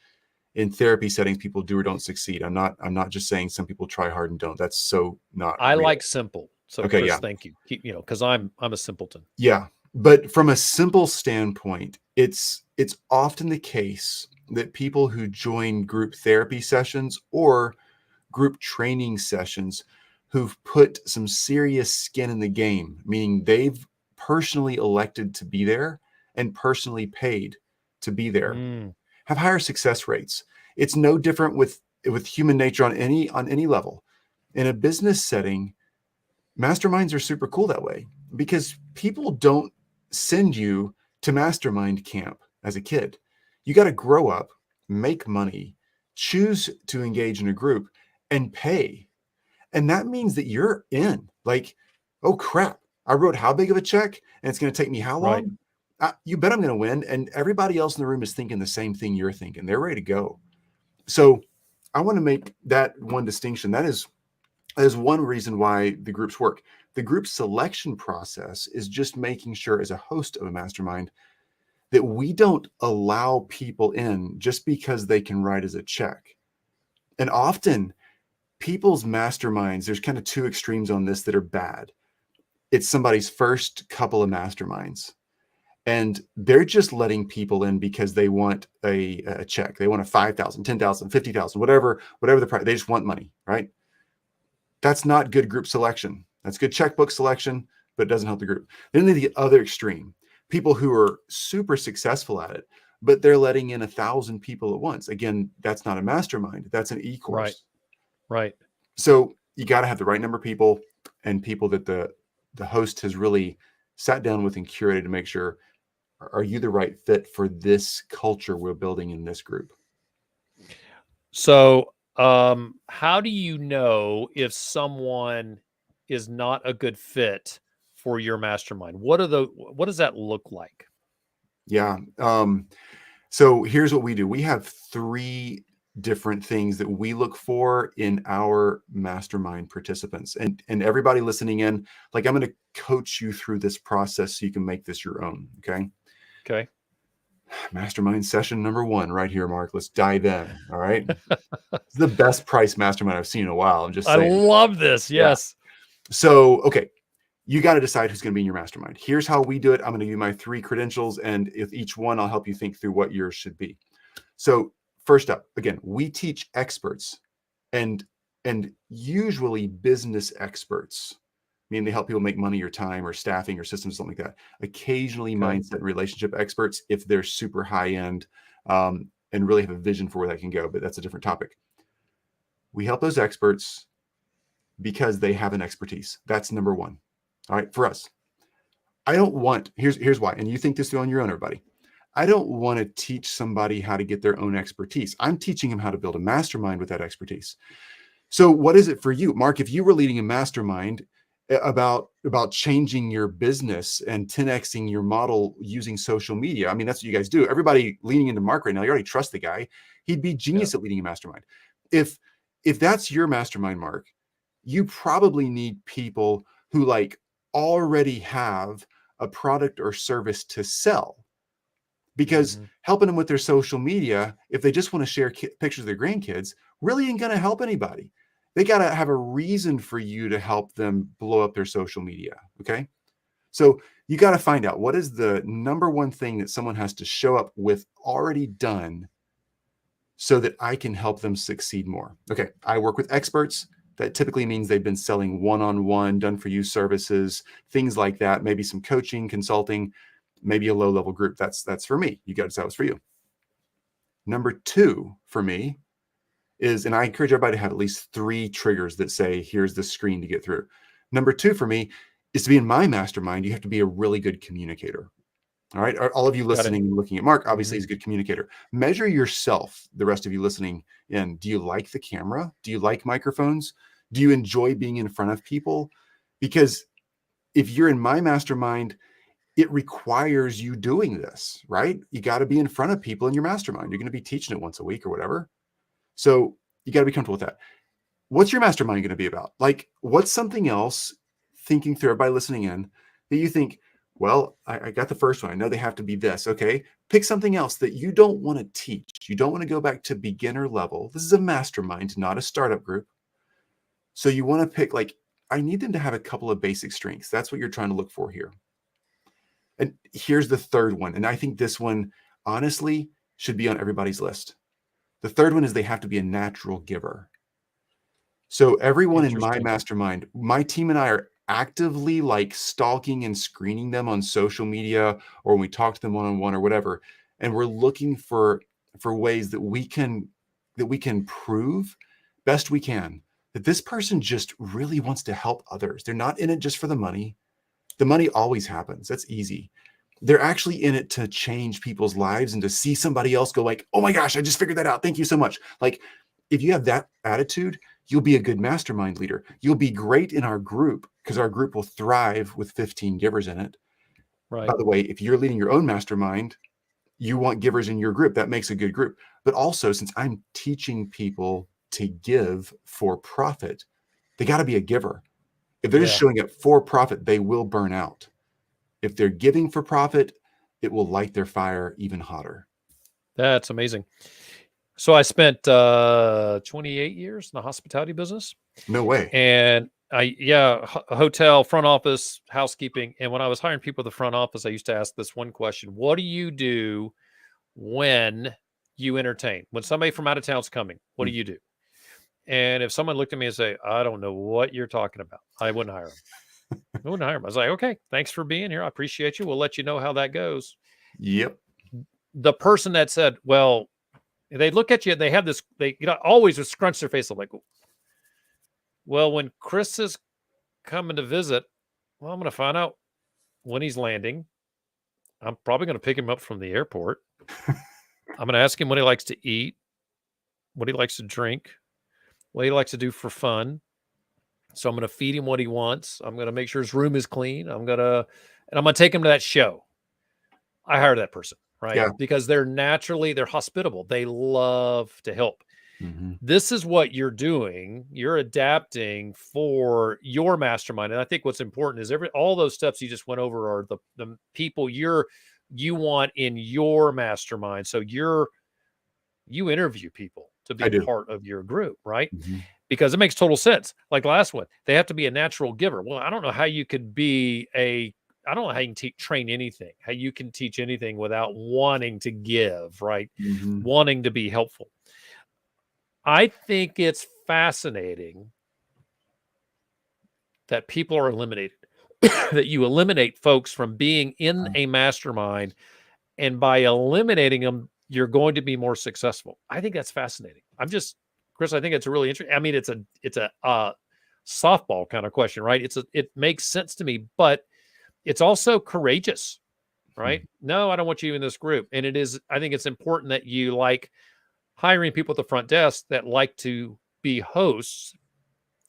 in therapy settings people do or don't succeed. I'm not just saying some people try hard and don't. That's so not I real. like simple. So Okay, Chris, yeah. thank you. Keep, because I'm a simpleton. Yeah. But from a simple standpoint, it's often the case that people who join group therapy sessions or group training sessions who've put some serious skin in the game, meaning they've personally elected to be there and personally paid to be there, have higher success rates. It's no different with human nature on any level. In a business setting, masterminds are super cool that way because people don't send you to mastermind camp as a kid. You got to grow up, make money, choose to engage in a group, and pay. And that means that you're in. Like, oh crap, I wrote how big of a check and it's going to take me how long? Right. You bet I'm going to win. And everybody else in the room is thinking the same thing you're thinking. They're ready to go. So I want to make that one distinction. That is one reason why the groups work. The group selection process is just making sure as a host of a mastermind that we don't allow people in just because they can write as a check. And often people's masterminds, there's kind of two extremes on this that are bad. It's somebody's first couple of masterminds and they're just letting people in because they want a check. They want a 5,000, 10,000, 50,000, whatever the price. They just want money, right? That's not good group selection. That's good checkbook selection, but it doesn't help the group. Then the other extreme, people who are super successful at it, but they're letting in 1,000 people at once. Again, that's not a mastermind. That's an e-course. Right. So you got to have the right number of people and people that the host has really sat down with and curated to make sure, are you the right fit for this culture we're building in this group? So how do you know if someone is not a good fit for your mastermind? What does that look like? Yeah. So here's what we do. We have 3 different things that we look for in our mastermind participants. And everybody listening in, like I'm going to coach you through this process so you can make this your own. Okay. Mastermind session number 1 right here, Mark. Let's dive in. All right. It's the best price mastermind I've seen in a while. I'm just saying. I love this. Yes. Yeah. So, okay. You got to decide who's going to be in your mastermind. Here's how we do it. I'm going to give you my 3 credentials, and with each one, I'll help you think through what yours should be. So first up, again, we teach experts and usually business experts, meaning they help people make money or time or staffing or systems, something like that. Occasionally mindset and relationship experts if they're super high end and really have a vision for where that can go, but that's a different topic. We help those experts because they have an expertise. That's number 1. All right, for us, I don't want, here's why, and you think this through on your own, everybody. I don't want to teach somebody how to get their own expertise. I'm teaching them how to build a mastermind with that expertise. So what is it for you? Mark, if you were leading a mastermind about changing your business and 10xing your model using social media, I mean, that's what you guys do. Everybody leaning into Mark right now, you already trust the guy. He'd be genius at leading a mastermind. If that's your mastermind, Mark, you probably need people who already have a product or service to sell, because helping them with their social media, if they just want to share pictures of their grandkids, really ain't going to help anybody. They got to have a reason for you to help them blow up their social media. Okay. So you got to find out what is the number 1 thing that someone has to show up with already done so that I can help them succeed more. Okay. I work with experts. That typically means they've been selling one-on-one, done-for-you services, things like that, maybe some coaching, consulting, maybe a low-level group. That's for me. You got to decide what's for you. Number 2 for me is, and I encourage everybody to have at least 3 triggers that say, here's the screen to get through. Number 2 for me is to be in my mastermind, you have to be a really good communicator. All right. All of you listening and looking at Mark, obviously he's a good communicator. Measure yourself, the rest of you listening in. Do you like the camera? Do you like microphones? Do you enjoy being in front of people? Because if you're in my mastermind, it requires you doing this, right? You got to be in front of people in your mastermind. You're going to be teaching it once a week or whatever. So you got to be comfortable with that. What's your mastermind going to be about? What's something else, thinking through, everybody listening in, that you think, well, I got the first one. I know they have to be this. Okay. Pick something else that you don't want to teach. You don't want to go back to beginner level. This is a mastermind, not a startup group. So you want to pick, like, I need them to have a couple of basic strengths. That's what you're trying to look for here. And here's the third one. And I think this one, honestly, should be on everybody's list. The third one is they have to be a natural giver. So everyone in my mastermind, my team and I are actively like stalking and screening them on social media, or when we talk to them one-on-one or whatever. And we're looking for ways that we can prove best we can that this person just really wants to help others. They're not in it just for the money. The money always happens. That's easy. They're actually in it to change people's lives and to see somebody else go like, oh my gosh, I just figured that out. Thank you so much. Like, if you have that attitude, you'll be a good mastermind leader. You'll be great in our group because our group will thrive with 15 givers in it. Right. By the way, if you're leading your own mastermind, you want givers in your group. That makes a good group. But also, since I'm teaching people to give for profit, they got to be a giver. If they're just showing up for profit, they will burn out. If they're giving for profit, it will light their fire even hotter. That's amazing. So I spent 28 years in the hospitality business. No way. And hotel, front office, housekeeping. And when I was hiring people at the front office, I used to ask this one question: what do you do when you entertain? When somebody from out of town's coming, what do you do? And if someone looked at me and say, I don't know what you're talking about, I wouldn't hire them. I wouldn't hire them. I was like, okay, thanks for being here. I appreciate you. We'll let you know how that goes. Yep. The person that said, well, they look at you, they have this, they always would scrunch their face up like, well, when Chris is coming to visit, well, I'm going to find out when he's landing. I'm probably going to pick him up from the airport. I'm going to ask him what he likes to eat, what he likes to drink, what he likes to do for fun. So I'm going to feed him what he wants. I'm going to make sure his room is clean. I'm going to take him to that show. I hired that person, right? Yeah. Because they're hospitable. They love to help. Mm-hmm. This is what you're doing. You're adapting for your mastermind. And I think what's important is all those steps you just went over are the people you want in your mastermind. So you interview people to be part of your group, right? Mm-hmm. Because it makes total sense. Like last one, they have to be a natural giver. Well, I don't know how you could I don't know how you can train anything, how you can teach anything without wanting to give, right? Mm-hmm. Wanting to be helpful. I think it's fascinating that people are eliminated, that you eliminate folks from being in a mastermind, and by eliminating them, you're going to be more successful. I think that's fascinating. Chris, I think it's really interesting. I mean, it's a softball kind of question, right? It makes sense to me, but it's also courageous, right? Mm-hmm. No, I don't want you in this group. And I think it's important that you like hiring people at the front desk that like to be hosts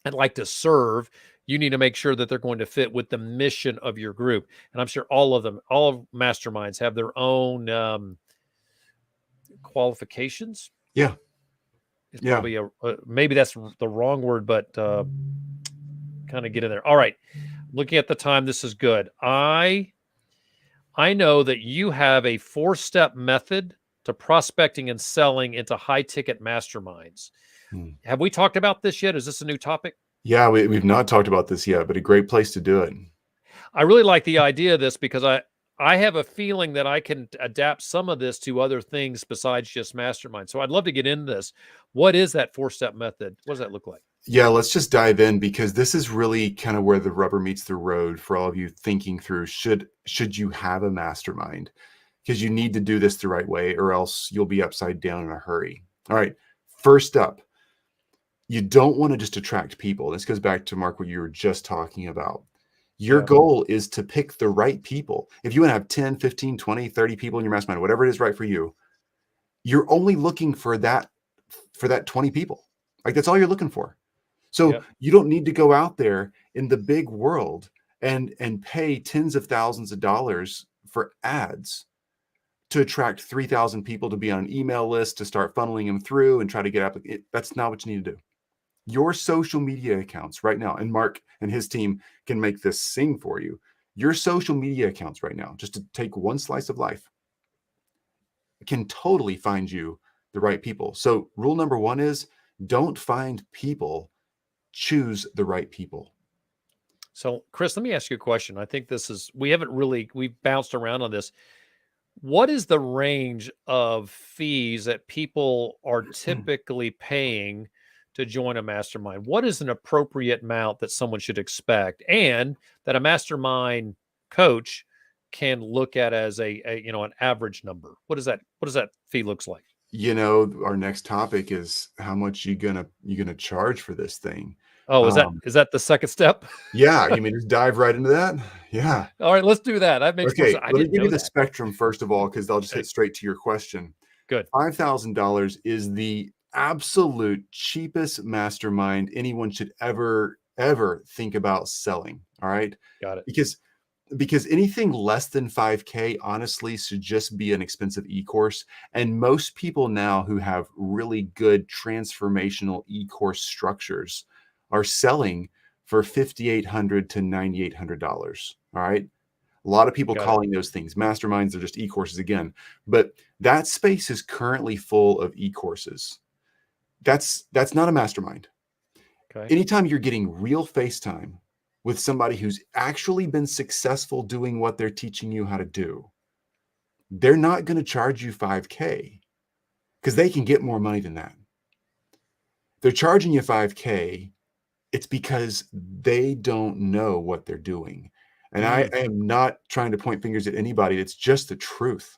and like to serve. You need to make sure that they're going to fit with the mission of your group. And I'm sure all of masterminds have their own qualifications. Yeah. It's probably maybe that's the wrong word, but kind of get in there. All right. Looking at the time, this is good. I know that you have a 4-step method to prospecting and selling into high-ticket masterminds. Have we talked about this yet? Is this a new topic? Yeah, we've not talked about this yet, but a great place to do it. I really like the idea of this because I have a feeling that I can adapt some of this to other things besides just mastermind. So I'd love to get into this. What is that 4-step method? What does that look like? Yeah, let's just dive in because this is really kind of where the rubber meets the road for all of you thinking through, should you have a mastermind? Because you need to do this the right way or else you'll be upside down in a hurry. All right, first up, you don't want to just attract people. This goes back to, Mark, what you were just talking about. Your goal is to pick the right people. If you want to have 10, 15, 20, 30 people in your mastermind, whatever it is right for you, you're only looking for that 20 people. Like that's all you're looking for. So you don't need to go out there in the big world and pay tens of thousands of dollars for ads to attract 3,000 people to be on an email list, to start funneling them through and try to get up. That's not what you need to do. Your social media accounts right now, and Mark and his team can make this sing for you. Your social media accounts right now, just to take one slice of life, can totally find you the right people. So rule number one is don't find people, choose the right people. So, Chris, let me ask you a question. I think we've bounced around on this. What is the range of fees that people are typically paying to join a mastermind? What is an appropriate amount that someone should expect and that a mastermind coach can look at as an average number? What does that fee looks like? Our next topic is how much you gonna charge for this thing. Oh, is that the second step? Yeah, you mean just dive right into that? Yeah. All right, let's do that. That makes more Okay, sense. I let me didn't give you know the that. spectrum first of all, because I'll just Okay, hit straight to your question. good. $5,000 is the absolute cheapest mastermind anyone should ever think about selling. All right, Got it. because anything less than 5K honestly should just be an expensive e-course. And most people now who have really good transformational e-course structures are selling for $5,800 to $9,800. All right. A lot of people Got it. calling those things masterminds. They're just e-courses again. But that space is currently full of e-courses. That's not a mastermind. Okay. Anytime you're getting real FaceTime with somebody who's actually been successful doing what they're teaching you how to do, they're not going to charge you 5K because they can get more money than that. They're charging you 5K. It's because they don't know what they're doing. And I am not trying to point fingers at anybody. It's just the truth.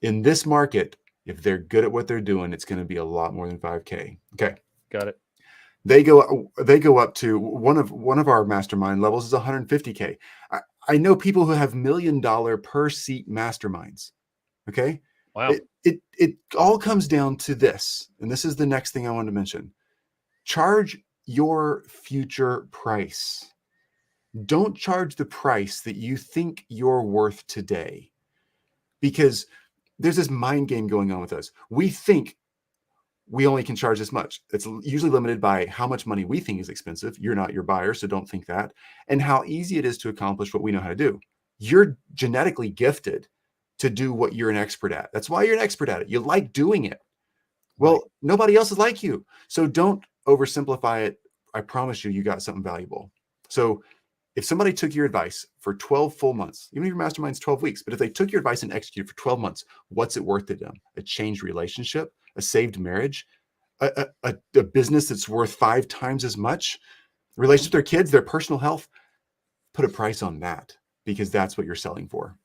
In this market, if they're good at what they're doing, it's going to be a lot more than 5K. Okay. Got it. They go up to one of our mastermind levels is 150K. I know people who have $1 million per seat masterminds. Okay. Wow. It all comes down to this. And this is the next thing I want to mention. Charge your future price. Don't charge the price that you think you're worth today, because there's this mind game going on with us. We think we only can charge this much. It's usually limited by how much money we think is expensive. You're not your buyer, so don't think that. And how easy it is to accomplish what we know how to do. You're genetically gifted to do what you're an expert at. That's why you're an expert at it. You like doing it. Well, Right. nobody else is like you. So don't oversimplify it. I promise you got something valuable. So if somebody took your advice for 12 full months, even if your mastermind's 12 weeks, but if they took your advice and executed for 12 months, what's it worth to them? A changed relationship, a saved marriage, a business that's worth 5 times as much, relationship with their kids, their personal health. Put a price on that, because that's what you're selling for.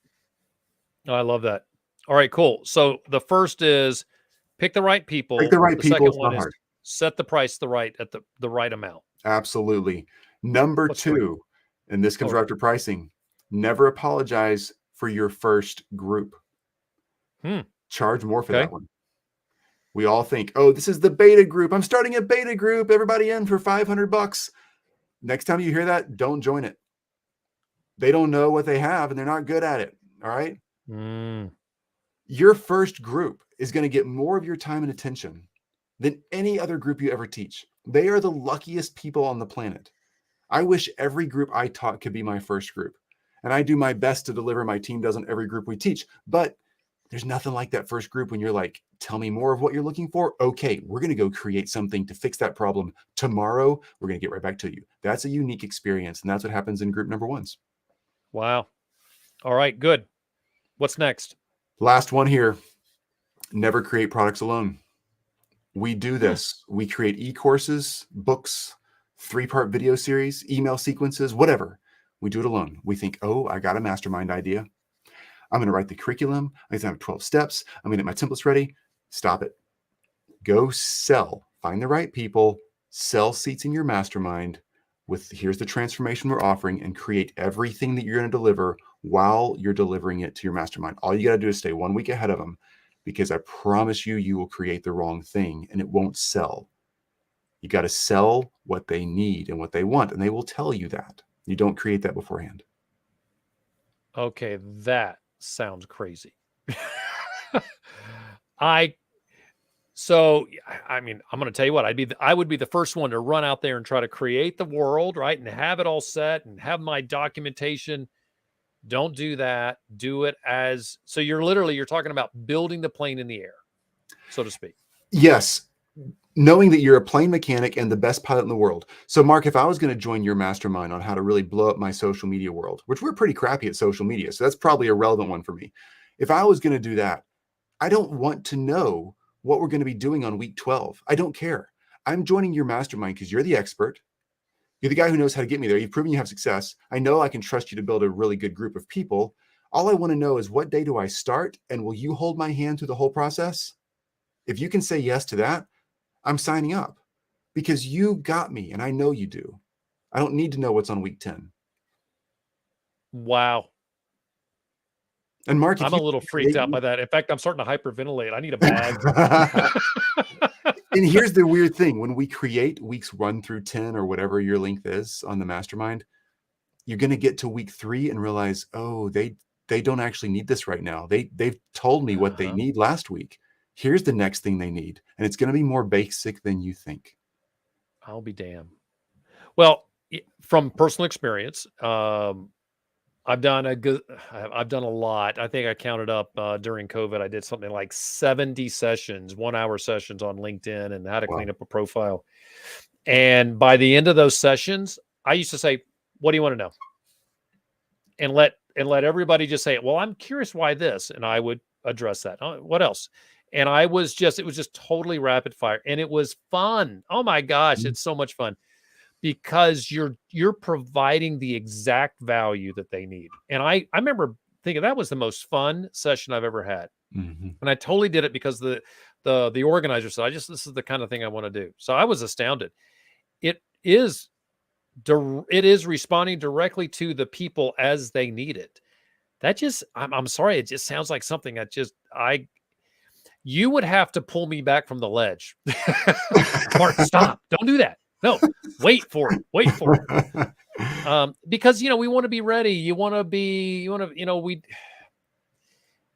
Oh, I love that. All right, cool. So the first is pick the right people. Pick the right The people. second It's one not is hard. set the price the right amount. Absolutely. Number What's three? 2, and this comes Oh. right after pricing, never apologize for your first group. Charge more for that one. We all think, oh, this is the beta group. I'm starting a beta group. Everybody in for $500. Next time you hear that, don't join it. They don't know what they have and they're not good at it. All right. Your first group is going to get more of your time and attention than any other group you ever teach. They are the luckiest people on the planet. I wish every group I taught could be my first group. And I do my best to deliver. My team does on every group we teach. But there's nothing like that first group when you're like, tell me more of what you're looking for. Okay, we're going to go create something to fix that problem. Tomorrow, we're going to get right back to you. That's a unique experience. And that's what happens in group number 1s. Wow. All right, good. What's next? Last one here. Never create products alone. We do this. We create e-courses, books, 3-part video series, email sequences, whatever. We do it alone. We think, oh, I got a mastermind idea. I'm going to write the curriculum. I'm going to have 12 steps. I'm going to get my templates ready. Stop it. Go sell. Find the right people. Sell seats in your mastermind with here's the transformation we're offering, and create everything that you're going to deliver while you're delivering it to your mastermind. All you got to do is stay 1 week ahead of them, because I promise you, you will create the wrong thing and it won't sell. You got to sell what they need and what they want, and they will tell you that. You don't create that beforehand. Okay, that sounds crazy. So, I mean, I'm going to tell you what, I would be the first one to run out there and try to create the world, right? And have it all set and have my documentation. Don't do that. Do it so you're talking about building the plane in the air, so to speak. Yes. Knowing that you're a plane mechanic and the best pilot in the world. So, Mark, if I was going to join your mastermind on how to really blow up my social media world, which we're pretty crappy at social media, so that's probably a relevant one for me. If I was going to do that, I don't want to know what we're going to be doing on week 12. I don't care. I'm joining your mastermind because you're the expert. You're the guy who knows how to get me there. You've proven you have success. I know I can trust you to build a really good group of people. All I want to know is what day do I start, and will you hold my hand through the whole process? If you can say yes to that, I'm signing up because you got me and I know you do. I don't need to know what's on week 10. Wow. And Mark, I'm a little freaked out by that. In fact, I'm starting to hyperventilate. I need a bag. And here's the weird thing. When we create weeks 1 through 10 or whatever your length is on the mastermind, you're going to get to week 3 and realize, oh, they don't actually need this right now. They've told me what they need last week. Here's the next thing they need. And it's going to be more basic than you think. I'll be damned. Well, from personal experience, I've done a lot. I think I counted up during COVID. I did something like 70 sessions, 1-hour sessions on LinkedIn and how to clean up a profile. And by the end of those sessions, I used to say, what do you want to know? And let everybody just say, well, I'm curious why this. And I would address that. What else? And it was just totally rapid fire. And it was fun. Oh my gosh, it's so much fun. Because you're providing the exact value that they need. And I remember thinking that was the most fun session I've ever had. Mm-hmm. And I totally did it because the organizer said, this is the kind of thing I want to do. So I was astounded. It is responding directly to the people as they need it. That just, I'm sorry, it just sounds like something you would have to pull me back from the ledge. Mark, stop, don't do that. No, wait for it. Because, we want to be ready.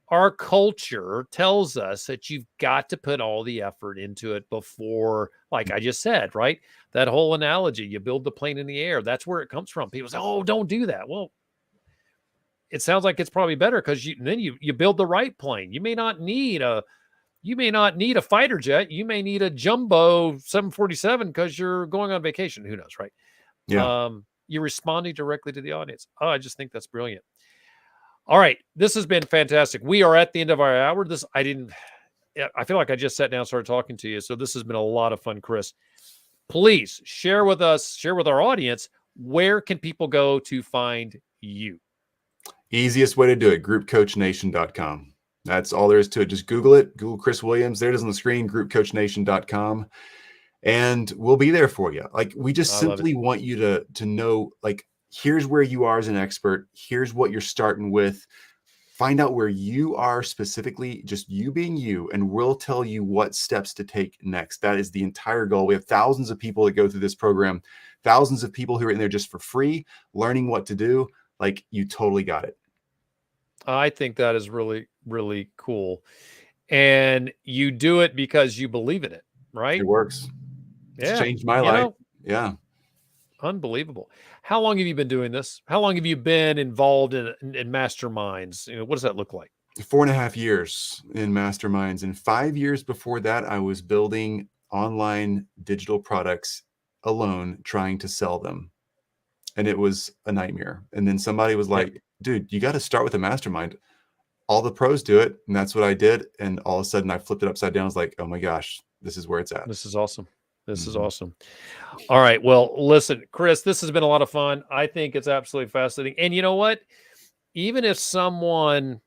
Our culture tells us that you've got to put all the effort into it before, like I just said, right? That whole analogy, you build the plane in the air. That's where it comes from. People say, oh, don't do that. Well, it sounds like it's probably better because then you build the right plane. You may not need a fighter jet. You may need a jumbo 747 because you're going on vacation. Who knows, right? Yeah. You're responding directly to the audience. Oh, I just think that's brilliant. All right. This has been fantastic. We are at the end of our hour. I feel like I just sat down and started talking to you. So this has been a lot of fun, Chris. Please share with our audience, where can people go to find you? Easiest way to do it, groupcoachnation.com. That's all there is to it. Just Google it. Google Chris Williams. There it is on the screen, groupcoachnation.com. And we'll be there for you. Like, we just simply want you to know, like, here's where you are as an expert. Here's what you're starting with. Find out where you are specifically, just you being you, and we'll tell you what steps to take next. That is the entire goal. We have thousands of people that go through this program, thousands of people who are in there just for free, learning what to do. Like, you totally got it. I think that is really, really cool. And you do it because you believe in it, right? It works. Yeah. It's changed my life. Yeah. Unbelievable. How long have you been doing this? How long have you been involved in masterminds? What does that look like? 4.5 years in masterminds. And 5 years before that, I was building online digital products alone, trying to sell them. And it was a nightmare. And then somebody was like, dude, you got to start with a mastermind. All the pros do it. And that's what I did. And all of a sudden I flipped it upside down. I was like, oh my gosh, this is where it's at. This is awesome. This is awesome. All right. Well, listen, Chris, this has been a lot of fun. I think it's absolutely fascinating. And you know what? Even if somebody's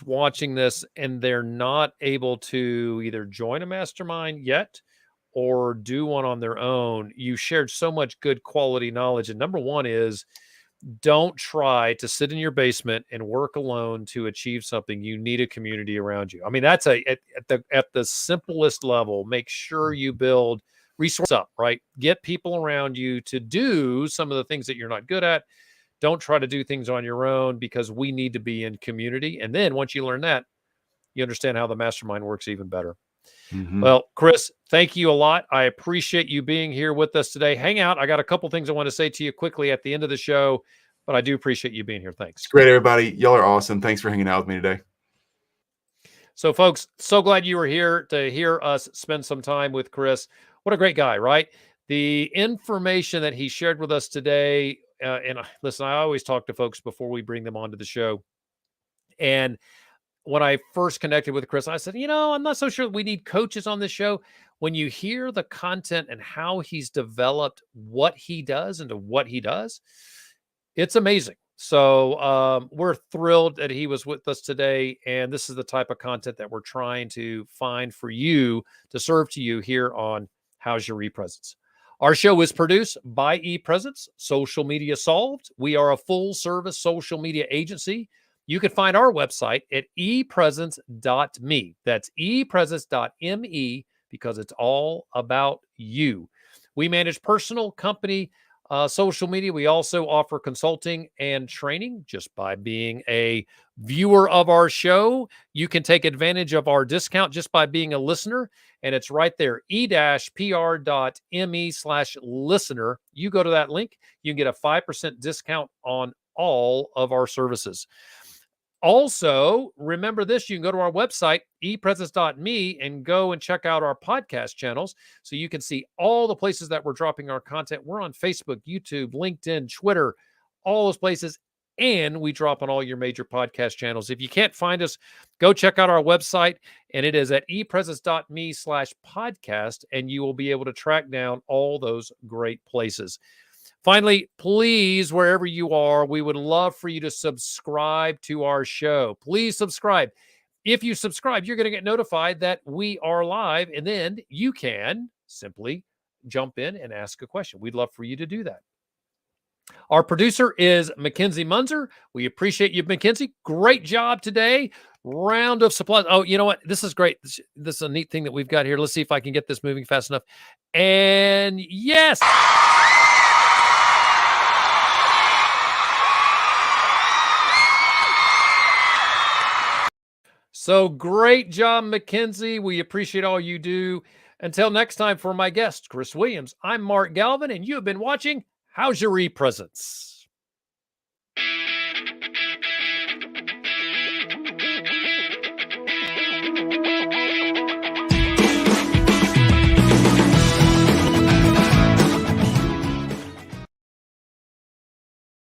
watching this and they're not able to either join a mastermind yet or do one on their own, you shared so much good quality knowledge. And number one is, don't try to sit in your basement and work alone to achieve something. You need a community around you. I mean, that's at the simplest level. Make sure you build resources up, right? Get people around you to do some of the things that you're not good at. Don't try to do things on your own, because we need to be in community. And then once you learn that, you understand how the mastermind works even better. Mhm. Well, Chris, thank you a lot. I appreciate you being here with us today. Hang out. I got a couple things I want to say to you quickly at the end of the show, but I do appreciate you being here. Thanks. It's great, everybody. Y'all are awesome. Thanks for hanging out with me today. So, folks, so glad you were here to hear us spend some time with Chris. What a great guy, right? The information that he shared with us today, listen, I always talk to folks before we bring them onto the show. And when I first connected with Chris, I said, I'm not so sure we need coaches on this show. When you hear the content and how he's developed what he does into what he does, it's amazing. So we're thrilled that he was with us today. And this is the type of content that we're trying to find for you to serve to you here on How's Your ePresence. Our show is produced by ePresence, Social Media Solved. We are a full service social media agency. You can find our website at epresence.me. That's epresence.me because it's all about you. We manage personal, company, social media. We also offer consulting and training. Just by being a viewer of our show, you can take advantage of our discount just by being a listener. And it's right there, e-pr.me/listener. You go to that link, you can get a 5% discount on all of our services. Also, remember this, you can go to our website, epresence.me, and go and check out our podcast channels so you can see all the places that we're dropping our content. We're on Facebook, YouTube, LinkedIn, Twitter, all those places, and we drop on all your major podcast channels. If you can't find us, go check out our website, and it is at epresence.me/podcast, and you will be able to track down all those great places. Finally, please, wherever you are, we would love for you to subscribe to our show. Please subscribe. If you subscribe, you're going to get notified that we are live, and then you can simply jump in and ask a question. We'd love for you to do that. Our producer is Mackenzie Munzer. We appreciate you, Mackenzie. Great job today. Round of applause. Oh, you know what? This is great. This is a neat thing that we've got here. Let's see if I can get this moving fast enough. And yes. So great job, Mackenzie. We appreciate all you do. Until next time, for my guest, Chris Williams, I'm Mark Galvin, and you have been watching How's Your ePresence?